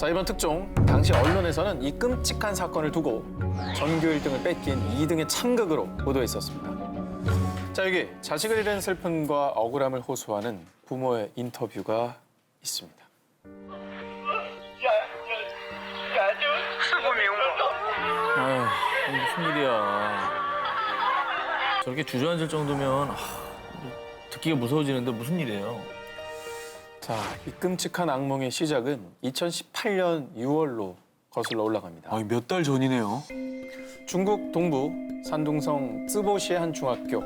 자, 이번 특종, 당시 언론에서는 이 끔찍한 사건을 두고 전교 1등을 뺏긴 2등의 참극으로 보도했었습니다. 자, 여기 자식을 잃은 슬픔과 억울함을 호소하는 부모의 인터뷰가 있습니다. 아휴, 무슨 일이야. 저렇게 주저앉을 정도면 듣기가 무서워지는데 무슨 일이에요? 자, 이 끔찍한 악몽의 시작은 2018년 6월로 거슬러 올라갑니다. 몇 달 전이네요. 중국 동부 산둥성 쯔보시의 한 중학교.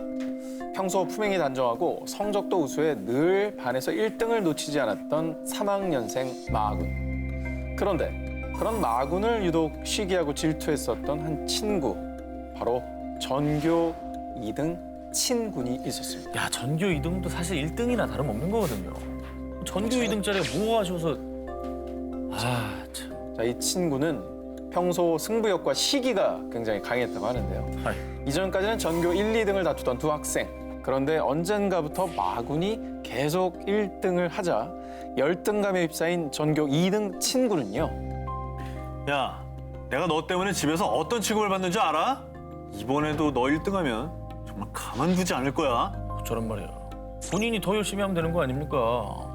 평소 품행이 단정하고 성적도 우수해 늘 반에서 1등을 놓치지 않았던 3학년생 마군. 그런데 그런 마군을 유독 시기하고 질투했었던 한 친구, 바로 전교 2등 친군이 있었습니다. 야, 전교 2등도 사실 1등이나 다름없는 거거든요. 전교 2등짜리 뭐 하셔서... 참. 자, 이 친구는 평소 승부욕과 시기가 굉장히 강했다고 하는데요. 아이. 이전까지는 전교 1, 2등을 다투던 두 학생. 그런데 언젠가부터 마군이 계속 1등을 하자 열등감에 휩싸인 전교 2등 친구는요. 야, 내가 너 때문에 집에서 어떤 취급을 받는지 알아? 이번에도 너 1등하면 정말 가만두지 않을 거야. 저런 말이야. 본인이 더 열심히 하면 되는 거 아닙니까?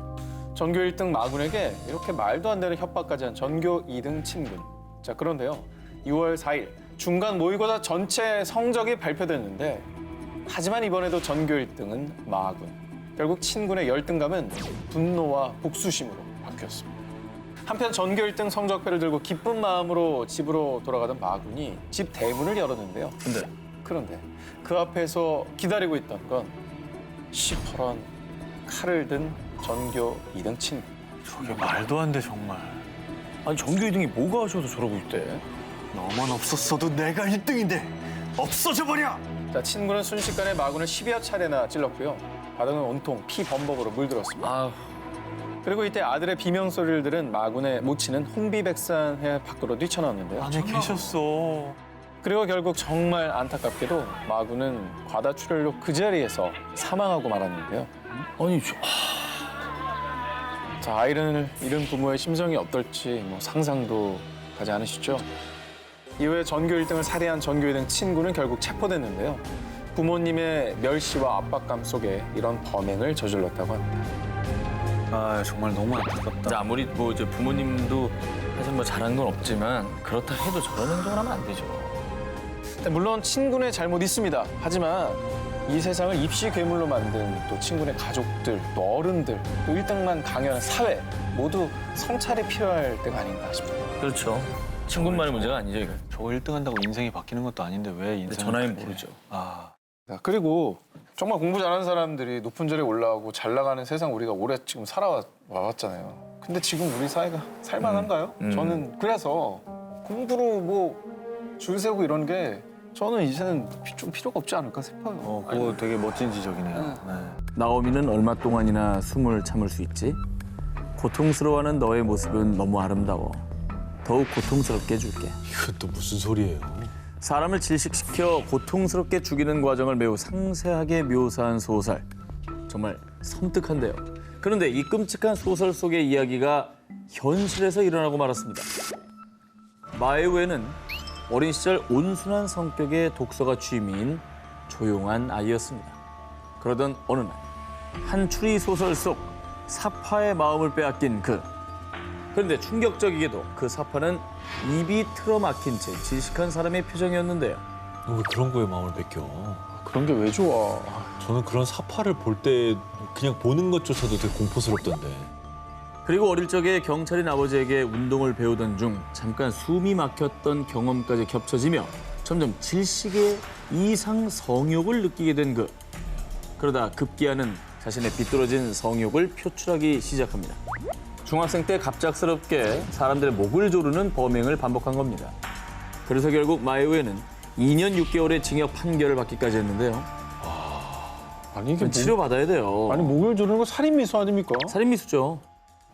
전교 1등 마군에게 이렇게 말도 안 되는 협박까지 한 전교 2등 친군. 자, 그런데요. 6월 4일 중간 모의고사 전체 성적이 발표됐는데 하지만 이번에도 전교 1등은 마군. 결국 친군의 열등감은 분노와 복수심으로 바뀌었습니다. 한편 전교 1등 성적표를 들고 기쁜 마음으로 집으로 돌아가던 마군이 집 대문을 열었는데요. 그런데 그 앞에서 기다리고 있던 건 시퍼런 칼을 든 전교 2등 친구. 저게 말도 안 돼, 정말. 아니, 전교 2등이 뭐가 하셔서 저러고 있대? 너만 없었어도 내가 1등인데 없어져 버려! 자, 친구는 순식간에 마군을 10여 차례나 찔렀고요. 바닥은 온통 피 범벅으로 물들었습니다. 아휴. 그리고 이때 아들의 비명소리를 들은 마군의 모친은 혼비백산해 밖으로 뛰쳐나왔는데요. 안에 계셨어. 그리고 결국 정말 안타깝게도 마군은 과다출혈로 그 자리에서 사망하고 말았는데요. 아니, 자, 아이를 잃은 부모의 심정이 어떨지 상상도 가지 않으시죠? 이후에 전교 1등을 살해한 전교 2등 친구는 결국 체포됐는데요. 부모님의 멸시와 압박감 속에 이런 범행을 저질렀다고 합니다. 아, 정말 너무 안타깝다. 자, 아무리 이제 부모님도 사실 잘한 건 없지만 그렇다 해도 저런 행동을 하면 안 되죠. 물론 친군의 잘못 있습니다. 하지만 이 세상을 입시 괴물로 만든 또 친군의 가족들, 또 어른들, 또 1등만 강요하는 사회 모두 성찰이 필요할 때가 아닌가 싶습니다. 그렇죠. 친구만의 문제가 아니죠, 이거. 저거 1등 한다고 인생이 바뀌는 것도 아닌데 왜 인생을 저 나이는 그렇게... 모르죠. 자, 그리고 정말 공부 잘하는 사람들이 높은 자리에 올라가고 잘 나가는 세상 우리가 오래 지금 살아왔잖아요. 근데 지금 우리 사회가 살만한가요? 저는 그래서 공부로 줄 세우고 이런 게 저는 이제는 좀 필요가 없지 않을까 싶어요. 그거 되게 멋진 지적이네요. 네. 나오미는 얼마 동안이나 숨을 참을 수 있지? 고통스러워하는 너의 모습은 너무 아름다워. 더욱 고통스럽게 해줄게. 이건 또 무슨 소리예요? 사람을 질식시켜 고통스럽게 죽이는 과정을 매우 상세하게 묘사한 소설. 정말 섬뜩한데요. 그런데 이 끔찍한 소설 속의 이야기가 현실에서 일어나고 말았습니다. 마에우에는 어린 시절 온순한 성격의 독서가 취미인 조용한 아이였습니다. 그러던 어느 날, 한 추리 소설 속 사파의 마음을 빼앗긴 그. 그런데 충격적이게도 그 사파는 입이 틀어막힌 채 질식한 사람의 표정이었는데요. 왜 그런 거에 마음을 뺏겨? 그런 게 왜 좋아? 저는 그런 사파를 볼 때 그냥 보는 것조차도 되게 공포스럽던데. 그리고 어릴 적에 경찰인 아버지에게 운동을 배우던 중 잠깐 숨이 막혔던 경험까지 겹쳐지며 점점 질식의 이상 성욕을 느끼게 된 그. 그러다 급기야는 자신의 비뚤어진 성욕을 표출하기 시작합니다. 중학생 때 갑작스럽게 사람들의 목을 조르는 범행을 반복한 겁니다. 그래서 결국 마에우에는 2년 6개월의 징역 판결을 받기까지 했는데요. 아니 이게 치료받아야 돼요. 아니 목을 조르는 거 살인미수 아닙니까? 살인미수죠.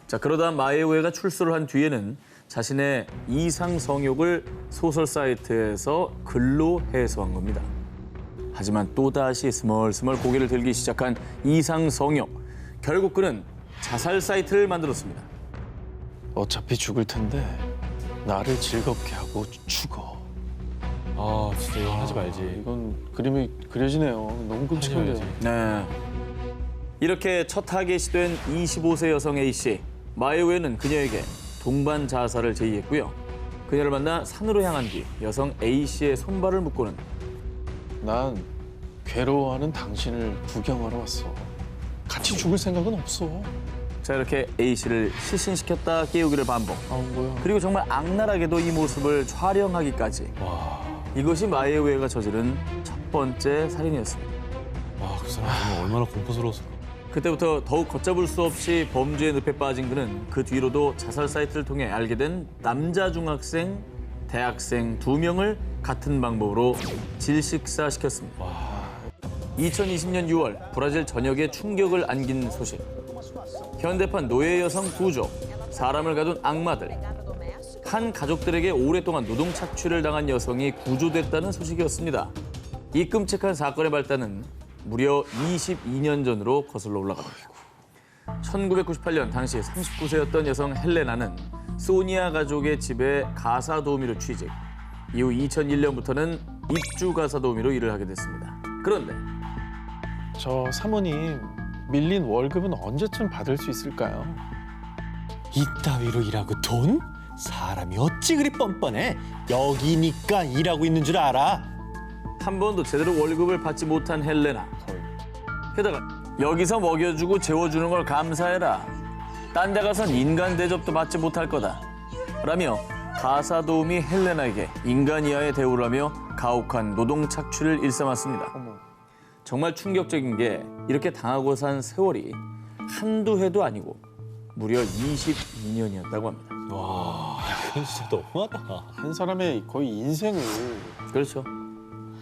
자, 그러다 마에우에가 출소를 한 뒤에는 자신의 이상 성욕을 소설 사이트에서 글로 해소한 겁니다. 하지만 또다시 스멀스멀 고개를 들기 시작한 이상 성욕. 결국 그는 자살 사이트를 만들었습니다. 어차피 죽을 텐데 나를 즐겁게 하고 죽어. 아 진짜 이거 하지 말지. 이건 그림이 그려지네요. 너무 끔찍한데요. 하지 네. 이렇게 첫 타겟이 된 25세 여성 A씨. 마에우에는 그녀에게 동반 자살을 제의했고요. 그녀를 만나 산으로 향한 뒤 여성 A씨의 손발을 묶고는 난 괴로워하는 당신을 구경하러 왔어. 같이 죽을 생각은 없어. 자 이렇게 A씨를 실신시켰다 깨우기를 반복. 아 뭐야? 그리고 정말 악랄하게도 이 모습을 촬영하기까지. 이것이 마에우에가 저지른 첫 번째 살인이었습니다. 와그 사람 정말 얼마나 공포스러웠을까. 그때부터 더욱 걷잡을 수 없이 범죄의 늪에 빠진 그는 그 뒤로도 자살 사이트를 통해 알게 된 남자 중학생, 대학생 2명을 같은 방법으로 질식사시켰습니다. 2020년 6월 브라질 전역에 충격을 안긴 소식. 현대판 노예 여성 구조, 사람을 가둔 악마들. 한 가족들에게 오랫동안 노동 착취를 당한 여성이 구조됐다는 소식이었습니다. 이 끔찍한 사건의 발단은 무려 22년 전으로 거슬러 올라갑니다. 1998년 당시 39세였던 여성 헬레나는 소니아 가족의 집에 가사 도우미로 취직. 이후 2001년부터는 입주 가사 도우미로 일을 하게 됐습니다. 그런데 저 사모님 밀린 월급은 언제쯤 받을 수 있을까요? 이따위로 일하고 돈? 사람이 어찌 그리 뻔뻔해? 여기니까 일하고 있는 줄 알아? 한 번도 제대로 월급을 받지 못한 헬레나. 게다가 여기서 먹여주고 재워주는 걸 감사해라. 딴 데 가선 인간 대접도 받지 못할 거다. 라며 가사 도우미 헬레나에게 인간 이하의 대우를 하며 가혹한 노동 착취를 일삼았습니다. 정말 충격적인 게 이렇게 당하고 산 세월이 한두 해도 아니고 무려 22년이었다고 합니다. 와 이건 진짜 너무하다. 한 사람의 거의 인생을 그렇죠.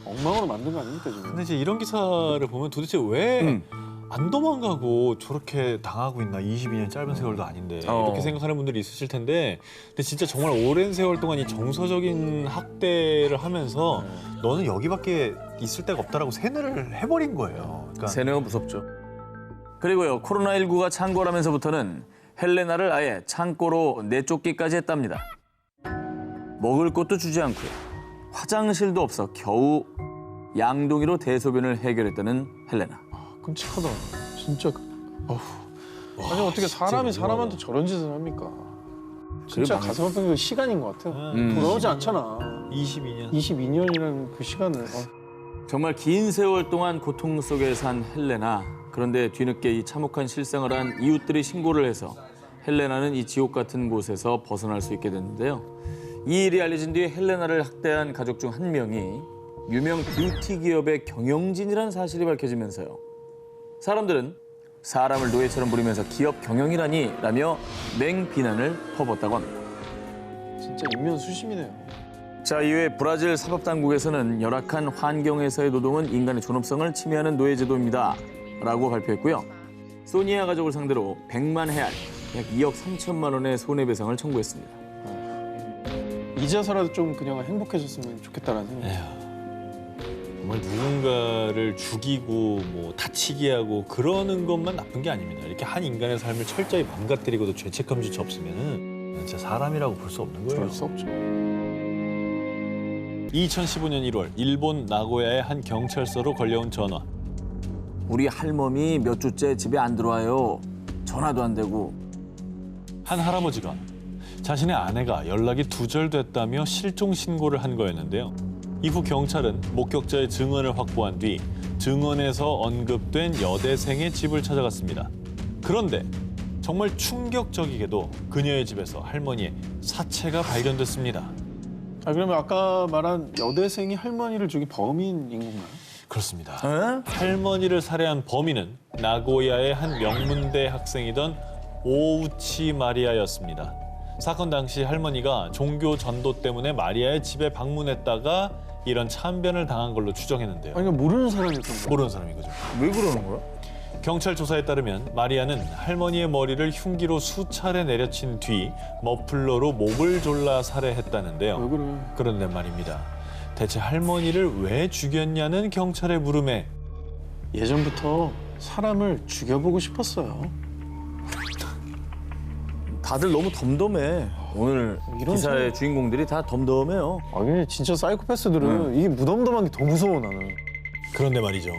엉망으로 만든 거 아닙니까 지금? 근데 이제 이런 기사를 보면 도대체 왜 안 도망가고 저렇게 당하고 있나? 22년 짧은 세월도 아닌데 이렇게 생각하는 분들이 있으실 텐데 근데 진짜 정말 오랜 세월 동안 이 정서적인 학대를 하면서 너는 여기밖에 있을 데가 없다라고 세뇌를 해버린 거예요. 그러니까 세뇌가 무섭죠. 그리고요, 코로나19가 창궐하면서부터는 헬레나를 아예 창고로 내쫓기까지 했답니다. 먹을 것도 주지 않고요. 화장실도 없어 겨우 양동이로 대소변을 해결했다는 헬레나. 끔찍하다. 진짜. 어후. 아니 어떻게 사람이 사람한테 저런 짓을 합니까? 진짜 그래, 가슴 아픈 게 시간인 것 같아. 돌아오지 않잖아. 22년. 22년이라는 그 시간을. 정말 긴 세월 동안 고통 속에 산 헬레나. 그런데 뒤늦게 이 참혹한 실상을 한 이웃들이 신고를 해서 헬레나는 이 지옥 같은 곳에서 벗어날 수 있게 됐는데요. 이 일이 알려진 뒤에 헬레나를 학대한 가족 중 한 명이 유명 뷰티 기업의 경영진이라는 사실이 밝혀지면서요. 사람들은 사람을 노예처럼 부리면서 기업 경영이라니 라며 맹비난을 퍼붓었다고 합니다. 진짜 인면수심이네요. 자, 이후에 브라질 사법당국에서는 열악한 환경에서의 노동은 인간의 존엄성을 침해하는 노예제도입니다 라고 발표했고요. 소니아 가족을 상대로 100만 헤알, 약 2억 3천만 원의 손해배상을 청구했습니다. 이제서라도 좀 그녀가 행복해졌으면 좋겠다라는 생각이. 정말 누군가를 죽이고 뭐 다치게 하고 그러는 것만 나쁜 게 아닙니다. 이렇게 한 인간의 삶을 철저히 망가뜨리고도 죄책감조차 없으면은 진짜 사람이라고 볼 수 없는 거예요. 그럴 수 없죠. 2015년 1월 일본 나고야의 한 경찰서로 걸려온 전화. 우리 할멈이 몇 주째 집에 안 들어와요. 전화도 안 되고. 한 할아버지가 자신의 아내가 연락이 두절됐다며 실종 신고를 한 거였는데요. 이후 경찰은 목격자의 증언을 확보한 뒤 증언에서 언급된 여대생의 집을 찾아갔습니다. 그런데 정말 충격적이게도 그녀의 집에서 할머니의 사체가 발견됐습니다. 아 그러면 아까 말한 여대생이 할머니를 죽인 범인인 건가요? 그렇습니다. 할머니를 살해한 범인은 나고야의 한 명문대 학생이던 오우치 마리아였습니다. 사건 당시 할머니가 종교 전도 때문에 마리아의 집에 방문했다가 이런 참변을 당한 걸로 추정했는데요. 아니 그러니까 모르는 사람이었던 거예요. 모르는 사람인 거죠. 왜 그러는 거야? 경찰 조사에 따르면 마리아는 할머니의 머리를 흉기로 수차례 내려친 뒤 머플러로 목을 졸라 살해했다는데요. 왜 그래? 그런데 말입니다. 대체 할머니를 왜 죽였냐는 경찰의 물음에 예전부터 사람을 죽여보고 싶었어요. 다들 너무 덤덤해. 오늘 이런 기사의 주인공들이 다 덤덤해요. 아니 진짜 사이코패스들은 이게 무덤덤한 게 더 무서워 나는. 그런데 말이죠.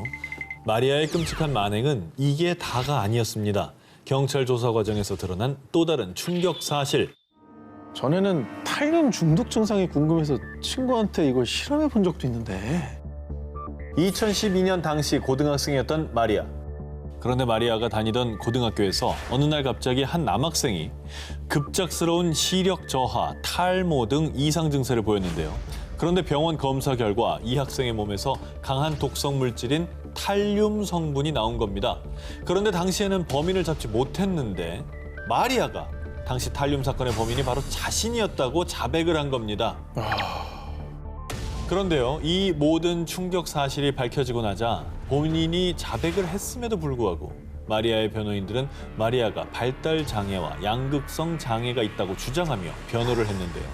마리아의 끔찍한 만행은 이게 다가 아니었습니다. 경찰 조사 과정에서 드러난 또 다른 충격 사실. 전에는 탈륨 중독 증상이 궁금해서 친구한테 이걸 실험해 본 적도 있는데. 2012년 당시 고등학생이었던 마리아. 그런데 마리아가 다니던 고등학교에서 어느 날 갑자기 한 남학생이 급작스러운 시력 저하, 탈모 등 이상 증세를 보였는데요. 그런데 병원 검사 결과 이 학생의 몸에서 강한 독성 물질인 탈륨 성분이 나온 겁니다. 그런데 당시에는 범인을 잡지 못했는데 마리아가 당시 탈륨 사건의 범인이 바로 자신이었다고 자백을 한 겁니다. 그런데요, 이 모든 충격 사실이 밝혀지고 나자 본인이 자백을 했음에도 불구하고 마리아의 변호인들은 마리아가 발달 장애와 양극성 장애가 있다고 주장하며 변호를 했는데요.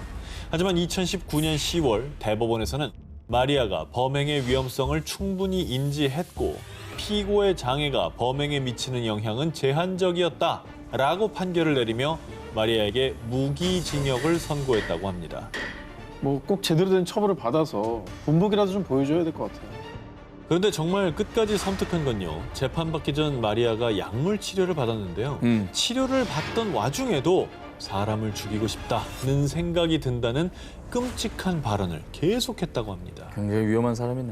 하지만 2019년 10월 대법원에서는 마리아가 범행의 위험성을 충분히 인지했고 피고의 장애가 범행에 미치는 영향은 제한적이었다라고 판결을 내리며 마리아에게 무기징역을 선고했다고 합니다. 뭐 꼭 제대로 된 처벌을 받아서 본보기라도 좀 보여줘야 될 것 같아요. 그런데 정말 끝까지 섬뜩한 건요. 재판받기 전 마리아가 약물 치료를 받았는데요. 치료를 받던 와중에도 사람을 죽이고 싶다는 생각이 든다는 끔찍한 발언을 계속했다고 합니다. 굉장히 위험한 사람이네.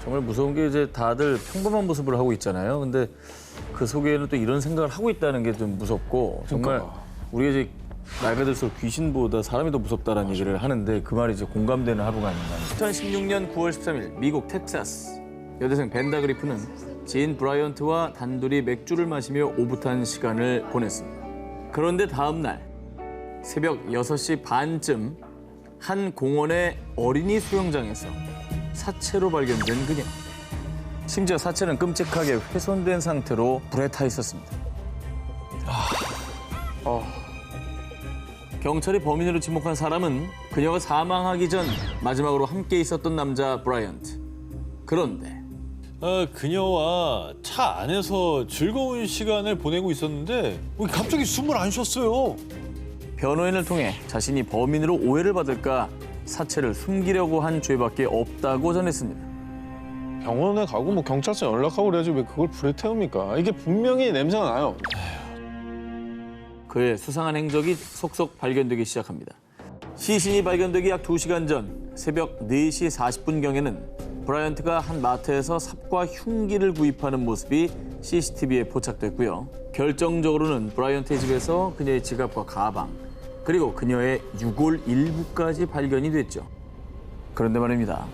정말 무서운 게 이제 다들 평범한 모습을 하고 있잖아요. 근데 그 속에는 또 이런 생각을 하고 있다는 게 좀 무섭고 정말 우리가 이제 나이가 들수록 귀신보다 사람이 더 무섭다라는 얘기를 하는데 그 말이 이제 공감되는 하루가 아닌가. 2016년 9월 13일 미국 텍사스 여대생 벤다 그리프는 지인 브라이언트와 단둘이 맥주를 마시며 오붓한 시간을 보냈습니다. 그런데 다음 날 새벽 6시 반쯤 한 공원의 어린이 수영장에서 사체로 발견된 그녀. 심지어 사체는 끔찍하게 훼손된 상태로 불에 타 있었습니다. 경찰이 범인으로 지목한 사람은 그녀가 사망하기 전 마지막으로 함께 있었던 남자 브라이언트. 그런데 그녀와 차 안에서 즐거운 시간을 보내고 있었는데 갑자기 숨을 안 쉬었어요. 변호인을 통해 자신이 범인으로 오해를 받을까 사체를 숨기려고 한 죄밖에 없다고 전했습니다. 병원에 가고 뭐 경찰서 연락하고 그래야지 왜 그걸 불에 태웁니까? 이게 분명히 냄새가 나요. 그의 수상한 행적이 속속 발견되기 시작합니다. 시신이 발견되기 약 2시간 전 새벽 4시 40분경에는 브라이언트가 한 마트에서 삽과 흉기를 구입하는 모습이 CCTV에 포착됐고요. 결정적으로는 브라이언트의 집에서 그녀의 지갑과 가방, 그리고 그녀의 유골 일부까지 발견이 됐죠. 그런데 말입니다.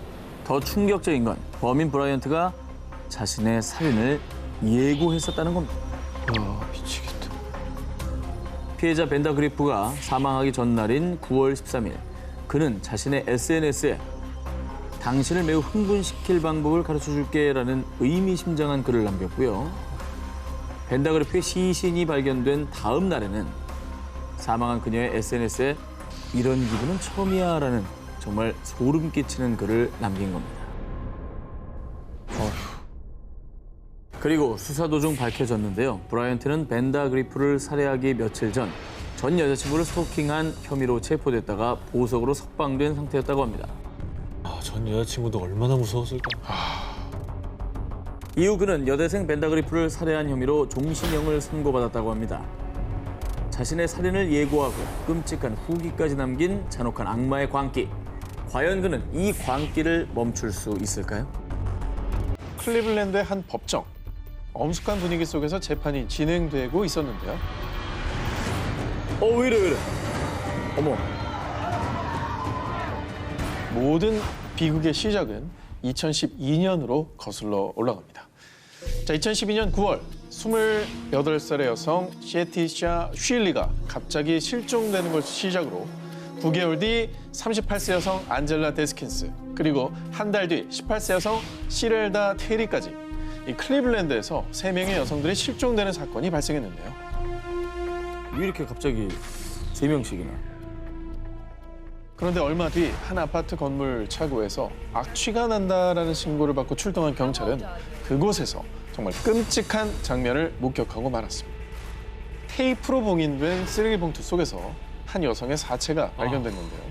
더 충격적인 건 범인 브라이언트가 자신의 살인을 예고했었다는 겁니다. 미치겠다. 피해자 벤다 그리프가 사망하기 전날인 9월 13일 그는 자신의 SNS에 당신을 매우 흥분시킬 방법을 가르쳐줄게라는 의미심장한 글을 남겼고요. 벤다 그리프의 시신이 발견된 다음 날에는 사망한 그녀의 SNS에 이런 기분은 처음이야라는 정말 소름 끼치는 글을 남긴 겁니다. 그리고 수사 도중 밝혀졌는데요. 브라이언트는 벤다 그리프를 살해하기 며칠 전 여자친구를 스토킹한 혐의로 체포됐다가 보석으로 석방된 상태였다고 합니다. 전 여자친구도 얼마나 무서웠을까. 이후 그는 여대생 벤다 그리프를 살해한 혐의로 종신형을 선고받았다고 합니다. 자신의 살인을 예고하고 끔찍한 후기까지 남긴 잔혹한 악마의 광기. 과연 그는 이 광기를 멈출 수 있을까요? 클리블랜드의 한 법정. 엄숙한 분위기 속에서 재판이 진행되고 있었는데요. 왜 이래. 어머. 모든 비극의 시작은 2012년으로 거슬러 올라갑니다. 자, 2012년 9월 28살의 여성 시에티샤 쉴리가 갑자기 실종되는 것을 시작으로 9개월 뒤 38세 여성 안젤라 데스킨스, 그리고 한 달 뒤 18세 여성 시렐다 테리까지 이 클리블랜드에서 3명의 여성들이 실종되는 사건이 발생했는데요. 왜 이렇게 갑자기 3명씩이나? 그런데 얼마 뒤 한 아파트 건물 차고에서 악취가 난다라는 신고를 받고 출동한 경찰은 그곳에서 정말 끔찍한 장면을 목격하고 말았습니다. 테이프로 봉인된 쓰레기 봉투 속에서 한 여성의 사체가 발견된 건데요.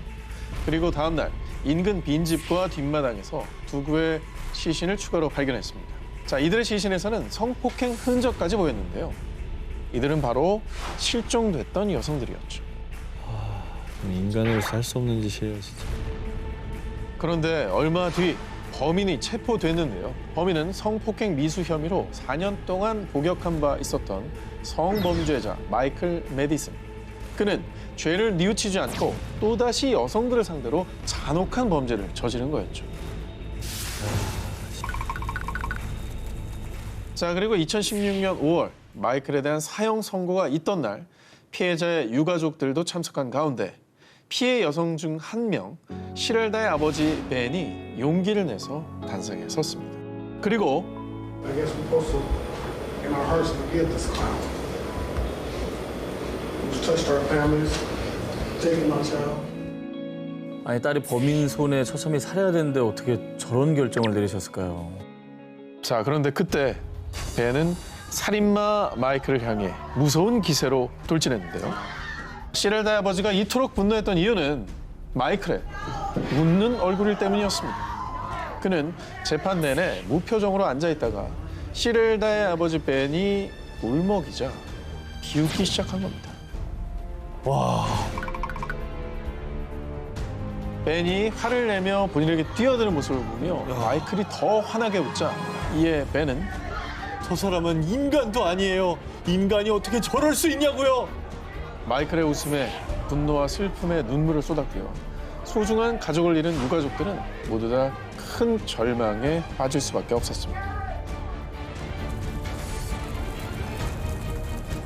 그리고 다음 날 인근 빈집과 뒷마당에서 두 구의 시신을 추가로 발견했습니다. 자, 이들의 시신에서는 성폭행 흔적까지 보였는데요. 이들은 바로 실종됐던 여성들이었죠. 인간으로서 할 수 없는 짓이에요, 진짜. 그런데 얼마 뒤 범인이 체포됐는데요. 범인은 성폭행 미수 혐의로 4년 동안 복역한 바 있었던 성범죄자 마이클 메디슨. 그는 죄를 뉘우치지 않고 또다시 여성들을 상대로 잔혹한 범죄를 저지른 거였죠. 자, 그리고 2016년 5월 마이클에 대한 사형 선고가 있던 날 피해자의 유가족들도 참석한 가운데 피해 여성 중 한 명, 시렐다의 아버지 벤이 용기를 내서 단상에 섰습니다. 그리고 I guess we're supposed to, in our hearts, forgive this clown who's touched our families, taken my child. 아니 딸이 범인 손에 처참히 살해야 되는데 어떻게 저런 결정을 내리셨을까요? 자, 그런데 그때 벤은 살인마 마이클을 향해 무서운 기세로 돌진했는데요. 시렐다의 아버지가 이토록 분노했던 이유는 마이클의 웃는 얼굴일 때문이었습니다. 그는 재판 내내 무표정으로 앉아있다가 시렐다의 아버지 벤이 울먹이자 비웃기 시작한 겁니다. 벤이 화를 내며 본인에게 뛰어드는 모습을 보며 마이클이 더 환하게 웃자 이에 벤은 저 사람은 인간도 아니에요. 인간이 어떻게 저럴 수 있냐고요. 마이클의 웃음에 분노와 슬픔에 눈물을 쏟았고요. 소중한 가족을 잃은 유가족들은 모두 다 큰 절망에 빠질 수밖에 없었습니다.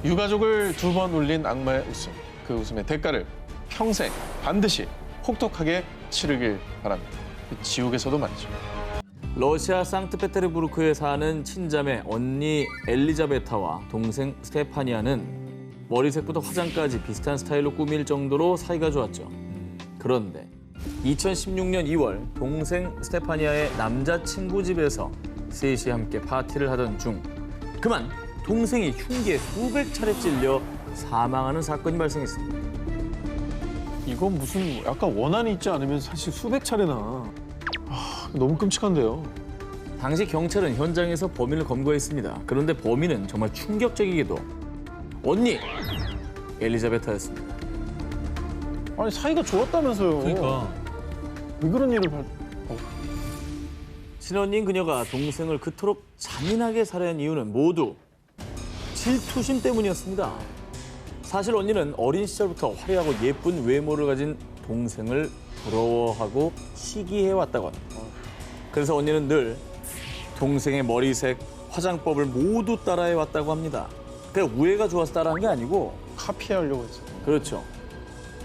유가족을 두 번 울린 악마의 웃음, 그 웃음의 대가를 평생 반드시 혹독하게 치르길 바랍니다. 지옥에서도 말이죠. 러시아 상트페테르부르크에 사는 친자매 언니 엘리자베타와 동생 스테파니아는 머리색부터 화장까지 비슷한 스타일로 꾸밀 정도로 사이가 좋았죠. 그런데 2016년 2월 동생 스테파니아의 남자친구 집에서 셋이 함께 파티를 하던 중 그만 동생이 흉기에 수백 차례 찔려 사망하는 사건이 발생했습니다. 이건 무슨 약간 원한이 있지 않으면 사실 수백 차례나. 너무 끔찍한데요. 당시 경찰은 현장에서 범인을 검거했습니다. 그런데 범인은 정말 충격적이게도 언니 엘리자베타였습니다. 아니 사이가 좋았다면서요. 그러니까. 왜 그런 일을 친언니인 그녀가 동생을 그토록 잔인하게 살해한 이유는 모두 질투심 때문이었습니다. 사실 언니는 어린 시절부터 화려하고 예쁜 외모를 가진 동생을 부러워하고 시기해왔다고 합니다. 그래서 언니는 늘 동생의 머리색, 화장법을 모두 따라해왔다고 합니다. 그냥 우애가 좋아서 따라한 게 아니고 카피하려고 했어요. 그렇죠.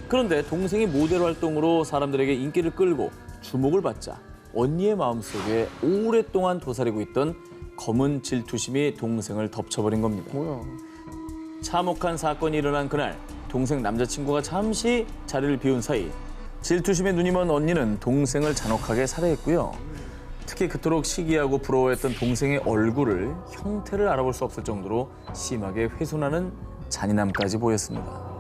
그런데 동생이 모델 활동으로 사람들에게 인기를 끌고 주목을 받자 언니의 마음속에 오랫동안 도사리고 있던 검은 질투심이 동생을 덮쳐버린 겁니다. 뭐야. 참혹한 사건이 일어난 그날 동생 남자친구가 잠시 자리를 비운 사이 질투심에 눈이 먼 언니는 동생을 잔혹하게 살해했고요. 특히 그토록 시기하고 부러워했던 동생의 얼굴을 형태를 알아볼 수 없을 정도로 심하게 훼손하는 잔인함까지 보였습니다.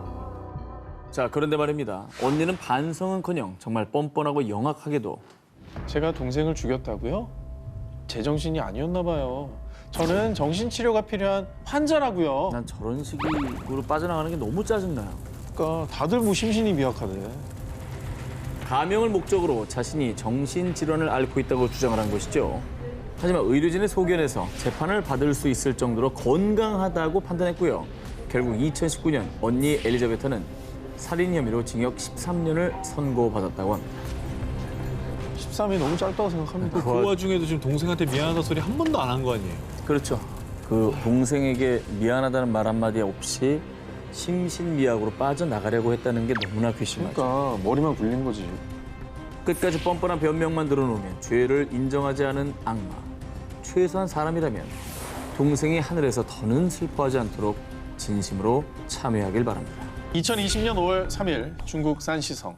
자, 그런데 말입니다. 언니는 반성은커녕 정말 뻔뻔하고 영악하게도 제가 동생을 죽였다고요? 제정신이 아니었나 봐요. 저는 정신치료가 필요한 환자라고요. 난 저런 식으로 빠져나가는 게 너무 짜증나요. 그러니까 다들 무심신이 미약하대. 가명을 목적으로 자신이 정신질환을 앓고 있다고 주장을 한 것이죠. 하지만 의료진의 소견에서 재판을 받을 수 있을 정도로 건강하다고 판단했고요. 결국 2019년 언니 엘리자베타는 살인 혐의로 징역 13년을 선고받았다고 합니다. 13이 너무 짧다고 생각합니다. 그 와중에도 지금 동생한테 미안하다 소리 한 번도 안 한 거 아니에요? 그렇죠. 그 동생에게 미안하다는 말 한마디 없이 심신미약으로 빠져나가려고 했다는 게 너무나 괘씸하죠. 그러니까 머리만 굴린 거지. 끝까지 뻔뻔한 변명만 들어놓으면 죄를 인정하지 않은 악마. 최소한 사람이라면 동생이 하늘에서 더는 슬퍼하지 않도록 진심으로 참여하길 바랍니다. 2020년 5월 3일 중국 산시성.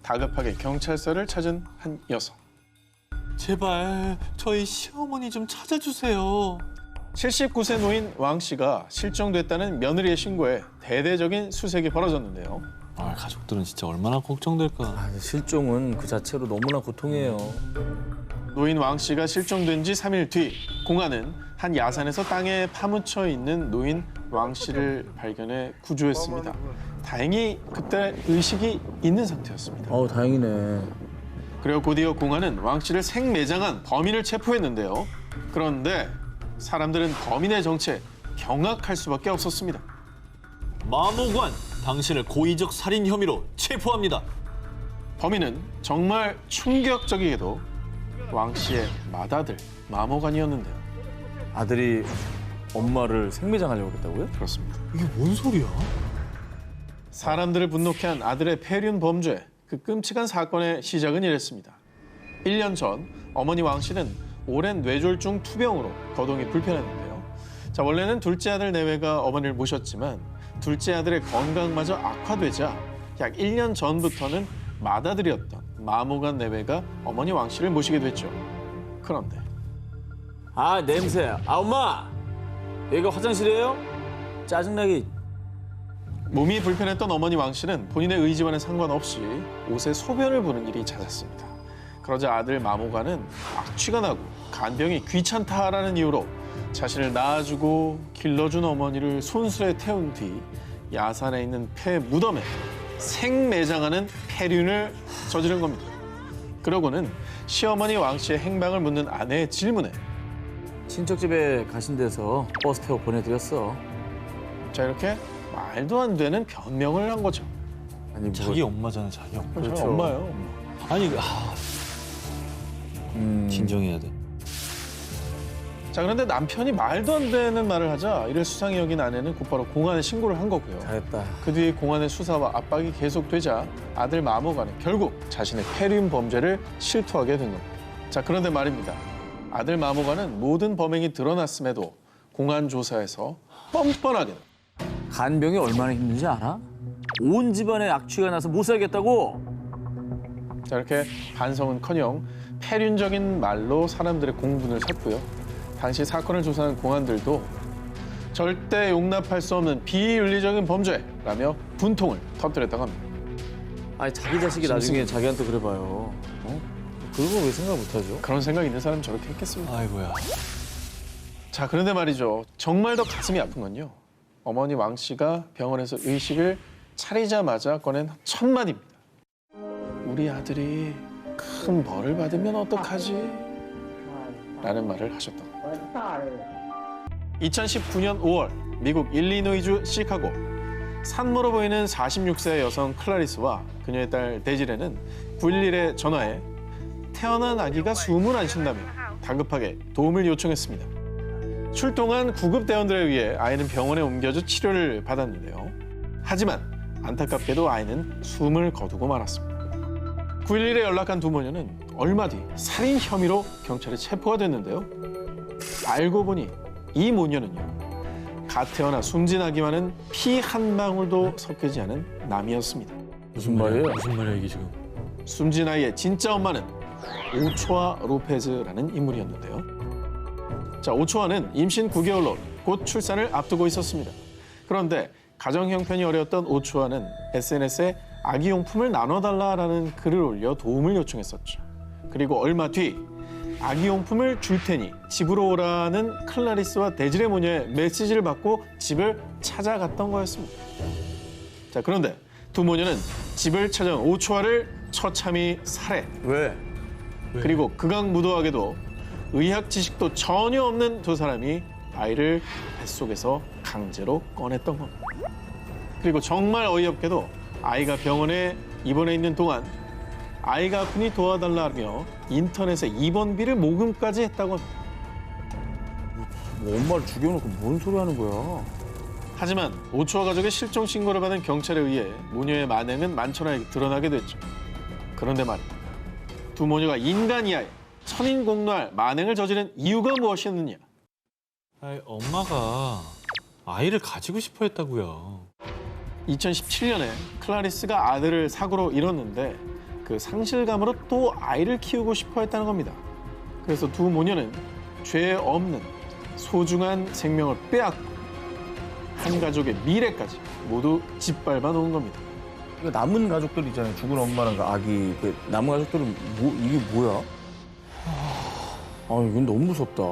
다급하게 경찰서를 찾은 한 여성. 제발 저희 시어머니 좀 찾아주세요. 79세 노인 왕 씨가 실종됐다는 며느리의 신고에 대대적인 수색이 벌어졌는데요. 아, 가족들은 진짜 얼마나 걱정될까. 아, 실종은 그 자체로 너무나 고통이에요. 노인 왕 씨가 실종된 지 3일 뒤 공안은 한 야산에서 땅에 파묻혀 있는 노인 왕 씨를 발견해 구조했습니다. 다행히 그때 의식이 있는 상태였습니다. 다행이네. 그리고 곧이어 공안은 왕 씨를 생매장한 범인을 체포했는데요. 그런데 사람들은 범인의 정체에 경악할 수밖에 없었습니다. 마모관, 당신을 고의적 살인 혐의로 체포합니다. 범인은 정말 충격적이게도 왕 씨의 맏아들 마모관이었는데요. 아들이 엄마를 생매장하려고 했다고요? 그렇습니다. 이게 뭔 소리야? 사람들을 분노케 한 아들의 폐륜 범죄, 그 끔찍한 사건의 시작은 이랬습니다. 1년 전 어머니 왕 씨는 오랜 뇌졸중 투병으로 거동이 불편했는데요. 자, 원래는 둘째 아들 내외가 어머니를 모셨지만 둘째 아들의 건강마저 악화되자 약 1년 전부터는 맏아들이었던 마모관 내외가 어머니 왕 씨를 모시게 됐죠. 그런데 아, 냄새. 아, 엄마! 여기가 화장실이에요? 짜증나게. 몸이 불편했던 어머니 왕 씨는 본인의 의지와는 상관없이 옷에 소변을 보는 일이 잦았습니다. 그러자 아들 마모관은 악취가 나고 간병이 귀찮다라는 이유로 자신을 낳아주고 길러준 어머니를 손수레 태운 뒤 야산에 있는 폐 무덤에 생매장하는 폐륜을 저지른 겁니다. 그러고는 시어머니 왕 씨의 행방을 묻는 아내의 질문에 친척 집에 가신 데서 버스 태워 보내드렸어. 자, 이렇게 말도 안 되는 변명을 한 거죠. 아니, 뭐, 자기 엄마잖아, 자기 엄마. 그렇죠. 엄마예요. 엄마. 아니, 음, 진정해야 돼. 자, 그런데 남편이 말도 안 되는 말을 하자 이를 수상히 여긴 아내는 곧바로 공안에 신고를 한 거고요. 잘했다. 그 뒤에 공안의 수사와 압박이 계속되자 아들 마모관은 결국 자신의 폐륜 범죄를 실토하게 된 겁니다. 자, 그런데 말입니다. 아들 마모관은 모든 범행이 드러났음에도 공안 조사에서 뻔뻔하게 간병이 얼마나 힘든지 알아? 온 집안에 악취가 나서 못 살겠다고? 자, 이렇게 반성은커녕 폐륜적인 말로 사람들의 공분을 샀고요. 당시 사건을 조사한 공안들도 절대 용납할 수 없는 비윤리적인 범죄라며 분통을 터뜨렸다고 합니다. 아니, 자기 자식이 나중에 자기한테 그래봐요. 그런 거 왜 생각 못하죠? 그런 생각 있는 사람 저렇게 했겠습니까? 아이고야. 자, 그런데 말이죠. 정말 더 가슴이 아픈 건요. 어머니 왕 씨가 병원에서 의식을 차리자마자 꺼낸 첫 마디입니다. 우리 아들이 큰 벌을 받으면 어떡하지? 라는 말을 하셨던 겁니다. 2019년 5월 미국 일리노이주 시카고 산모로 보이는 46세 여성 클라리스와 그녀의 딸 데지레는 911에 전화해 태어난 아기가 숨을 안 쉰다며 다급하게 도움을 요청했습니다. 출동한 구급대원들에 의해 아이는 병원에 옮겨져 치료를 받았는데요. 하지만 안타깝게도 아이는 숨을 거두고 말았습니다. 911에 연락한 두 모녀는 얼마 뒤 살인 혐의로 경찰에 체포가 됐는데요. 알고 보니 이 모녀는요. 갓 태어나 숨진아기와는 피 한 방울도 섞이지 않은 남이었습니다. 무슨 말이에요? 무슨 말이야, 이게 지금. 숨진 아이의 진짜 엄마는 오초아 로페즈라는 인물이었는데요. 자, 오초아는 임신 9개월로 곧 출산을 앞두고 있었습니다. 그런데 가정 형편이 어려웠던 오초아는 SNS에 아기용품을 나눠달라라는 글을 올려 도움을 요청했었죠. 그리고 얼마 뒤 아기용품을 줄 테니 집으로 오라는 클라리스와 데지레 모녀의 메시지를 받고 집을 찾아갔던 거였습니다. 자, 그런데 두 모녀는 집을 찾아온 오초아를 처참히 살해. 왜? 그리고 극악무도하게도 의학 지식도 전혀 없는 두 사람이 아이를 뱃속에서 강제로 꺼냈던 겁니다. 그리고 정말 어이없게도 아이가 병원에 입원해 있는 동안 아이가 아프니 도와달라며 인터넷에 입원비를 모금까지 했다고 합니다. 뭐 엄마를 죽여놓고 뭔 소리 하는 거야? 하지만 오초아 가족의 실종 신고를 받은 경찰에 의해 모녀의 만행은 만천하에 드러나게 됐죠. 그런데 말입니다. 두 모녀가 인간 이하에 천인공노할 만행을 저지른 이유가 무엇이었느냐? 아이, 엄마가 아이를 가지고 싶어 했다고요. 2017년에 클라리스가 아들을 사고로 잃었는데 그 상실감으로 또 아이를 키우고 싶어 했다는 겁니다. 그래서 두 모녀는 죄 없는 소중한 생명을 빼앗고 한 가족의 미래까지 모두 짓밟아 놓은 겁니다. 이거 남은 가족들 있잖아요. 죽은 엄마랑 그 아기. 그 남은 가족들은 이게 뭐야? 이건 너무 무섭다.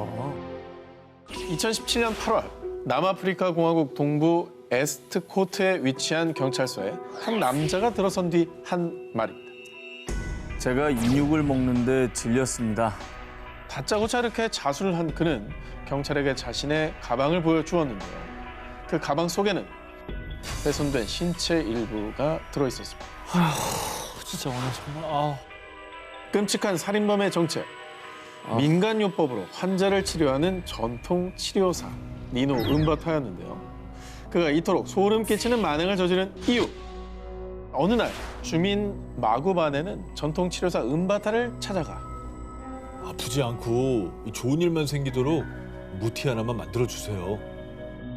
2017년 8월 남아프리카 공화국 동부 에스트코트에 위치한 경찰서에 한 남자가 들어선 뒤 한 말입니다. 제가 인육을 먹는데 질렸습니다. 다짜고짜 이렇게 자수를 한 그는 경찰에게 자신의 가방을 보여주었는데요. 그 가방 속에는 훼손된 신체 일부가 들어있었습니다. 진짜 오늘 정말 끔찍한 살인범의 정체. 민간요법으로 환자를 치료하는 전통 치료사 니노 은바타였는데요. 그가 이토록 소름 끼치는 만행을 저지른 이유. 어느 날 주민 마구반에는 전통 치료사 은바타를 찾아가 아프지 않고 좋은 일만 생기도록 무티 하나만 만들어 주세요.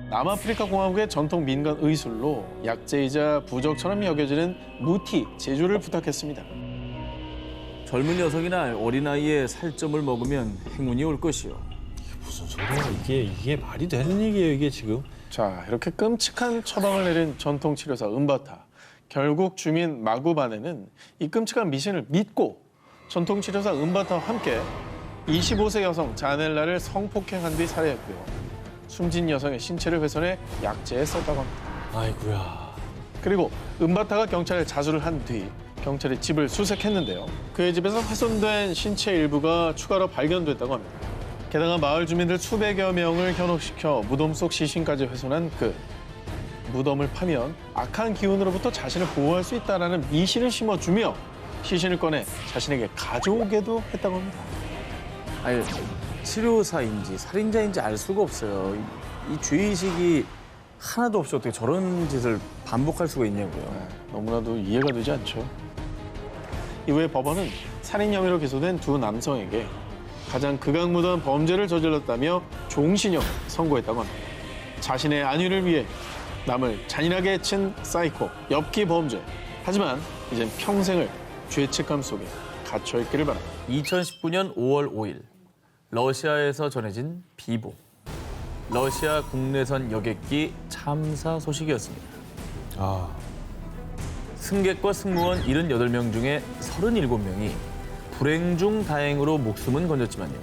남아프리카 공화국의 전통 민간 의술로 약재이자 부적처럼 여겨지는 무티 제조를 부탁했습니다. 젊은 녀석이나 어린아이의 살점을 먹으면 행운이 올 것이요. 무슨 소리야? 이게 말이 되는 얘기예요, 이게 지금? 자, 이렇게 끔찍한 처방을 내린 전통 치료사 은바타. 결국 주민 마구반에는 이 끔찍한 미신을 믿고 전통 치료사 은바타와 함께 25세 여성 자넬라를 성폭행한 뒤 살해했고요. 숨진 여성의 신체를 훼손해 약재에 썼다고 합니다. 아이고야. 그리고 은바타가 경찰에 자수를 한 뒤 경찰이 집을 수색했는데요. 그의 집에서 훼손된 신체 일부가 추가로 발견됐다고 합니다. 게다가 마을 주민들 수백여 명을 현혹시켜 무덤 속 시신까지 훼손한 그 무덤을 파면 악한 기운으로부터 자신을 보호할 수 있다는 미신을 심어주며 시신을 꺼내 자신에게 가져오게도 했다고 합니다. 아니, 치료사인지 살인자인지 알 수가 없어요. 이 죄의식이 하나도 없이 어떻게 저런 짓을 반복할 수가 있냐고요. 너무나도 이해가 되지 않죠. 이후에 법원은 살인 혐의로 기소된 두 남성에게 가장 극악무도한 범죄를 저질렀다며 종신형 선고했다고 합니다. 자신의 안위를 위해 남을 잔인하게 해친 사이코, 엽기 범죄. 하지만 이젠 평생을 죄책감 속에 갇혀있기를 바랍니다. 2019년 5월 5일 러시아에서 전해진 비보. 러시아 국내선 여객기 참사 소식이었습니다. 승객과 승무원 78명 중에 37명이 불행 중 다행으로 목숨은 건졌지만요.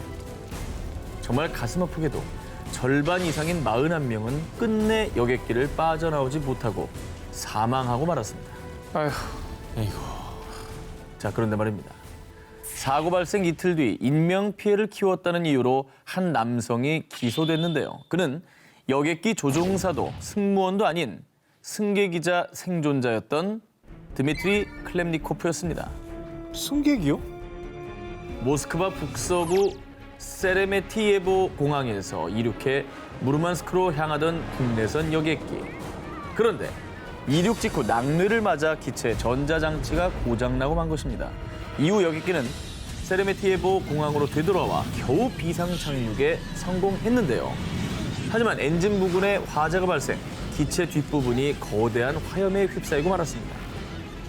정말 가슴 아프게도 절반 이상인 41명은 끝내 여객기를 빠져나오지 못하고 사망하고 말았습니다. 아휴, 자, 그런데 말입니다. 사고 발생 이틀 뒤 인명피해를 키웠다는 이유로 한 남성이 기소됐는데요. 그는 여객기 조종사도 승무원도 아닌 승객이자 생존자였던 드미트리 클렘니코프였습니다. 승객이요? 모스크바 북서부 세레메티예보 공항에서 이륙해 무르만스크로 향하던 국내선 여객기. 그런데 이륙 직후 낙뢰를 맞아 기체 전자장치가 고장나고 만 것입니다. 이후 여객기는 세레메티예보 공항으로 되돌아와 겨우 비상 착륙에 성공했는데요. 하지만 엔진 부근에 화재가 발생, 기체 뒷부분이 거대한 화염에 휩싸이고 말았습니다.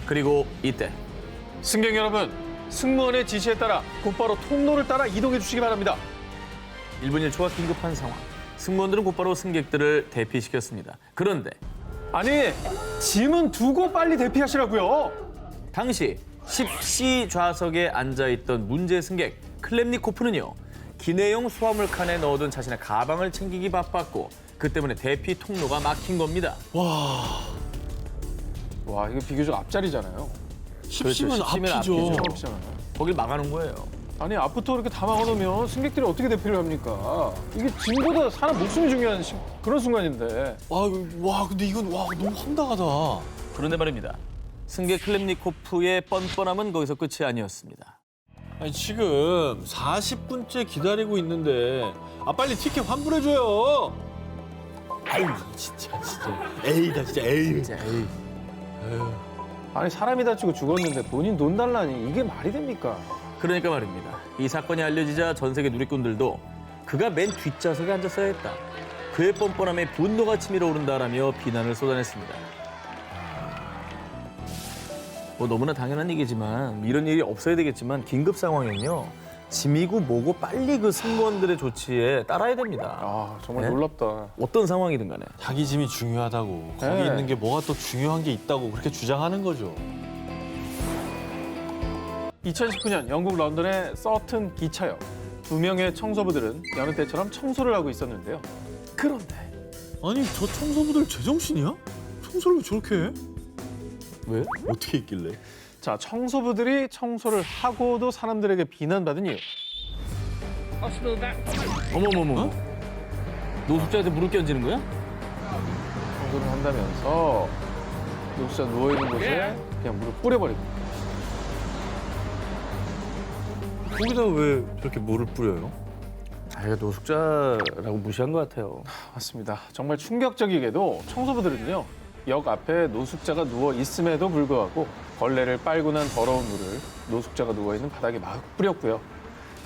그리고 이때 승객 여러분, 승무원의 지시에 따라 곧바로 통로를 따라 이동해 주시기 바랍니다. 1분 1초가 긴급한 상황. 승무원들은 곧바로 승객들을 대피시켰습니다. 그런데 아니, 짐은 두고 빨리 대피하시라고요. 당시 10C 좌석에 앉아있던 문제 승객 클렘니코프는요. 기내용 수화물 칸에 넣어둔 자신의 가방을 챙기기 바빴고 그 때문에 대피 통로가 막힌 겁니다. 와, 이거 비교적 앞자리잖아요. 십시면 십시면 앞이죠. 앞이잖아요. 거길 막아놓은 거예요. 아니, 앞부터 이렇게 다 막아놓으면 승객들이 어떻게 대피를 합니까? 이게 짐보다 사람 목숨이 중요한 그런 순간인데. 와, 근데 이건 너무 황당하다. 그런데 말입니다. 승객 클렘니코프의 뻔뻔함은 거기서 끝이 아니었습니다. 아니 지금 40분째 기다리고 있는데 빨리 티켓 환불해줘요. 아유 진짜 에이 나 진짜 에이. 아니, 사람이 다치고 죽었는데 본인 돈 달라니 이게 말이 됩니까? 그러니까 말입니다. 이 사건이 알려지자 전 세계 누리꾼들도 그가 맨 뒷좌석에 앉았어야 했다. 그의 뻔뻔함에 분노가 치밀어 오른다라며 비난을 쏟아냈습니다. 뭐 너무나 당연한 얘기지만 이런 일이 없어야 되겠지만 긴급 상황에는요. 짐이고 뭐고 빨리 그 승무원들의 조치에 따라야 됩니다. 아, 정말 네? 놀랍다. 어떤 상황이든 간에. 자기 짐이 중요하다고 거기 네. 있는 게 뭐가 또 중요한 게 있다고 그렇게 주장하는 거죠. 2019년 영국 런던의 서튼 기차역. 2명의 청소부들은 여느 때처럼 청소를 하고 있었는데요. 그런데 아니 저 청소부들 제정신이야? 청소를 왜 저렇게 해? 왜? 어떻게 했길래? 자, 청소부들이 청소를 하고도 사람들에게 비난받은 이유. 어머머머. 노숙자한테 물을 끼얹는 거야? 청소를 한다면서 노숙자 누워있는 곳에 그냥 물을 뿌려버립니다. 거기다 왜 저렇게 물을 뿌려요? 아, 이거 노숙자라고 무시한 것 같아요. 맞습니다. 정말 충격적이게도 청소부들은요. 역 앞에 노숙자가 누워 있음에도 불구하고 걸레를 빨고 난 더러운 물을 노숙자가 누워 있는 바닥에 막 뿌렸고요.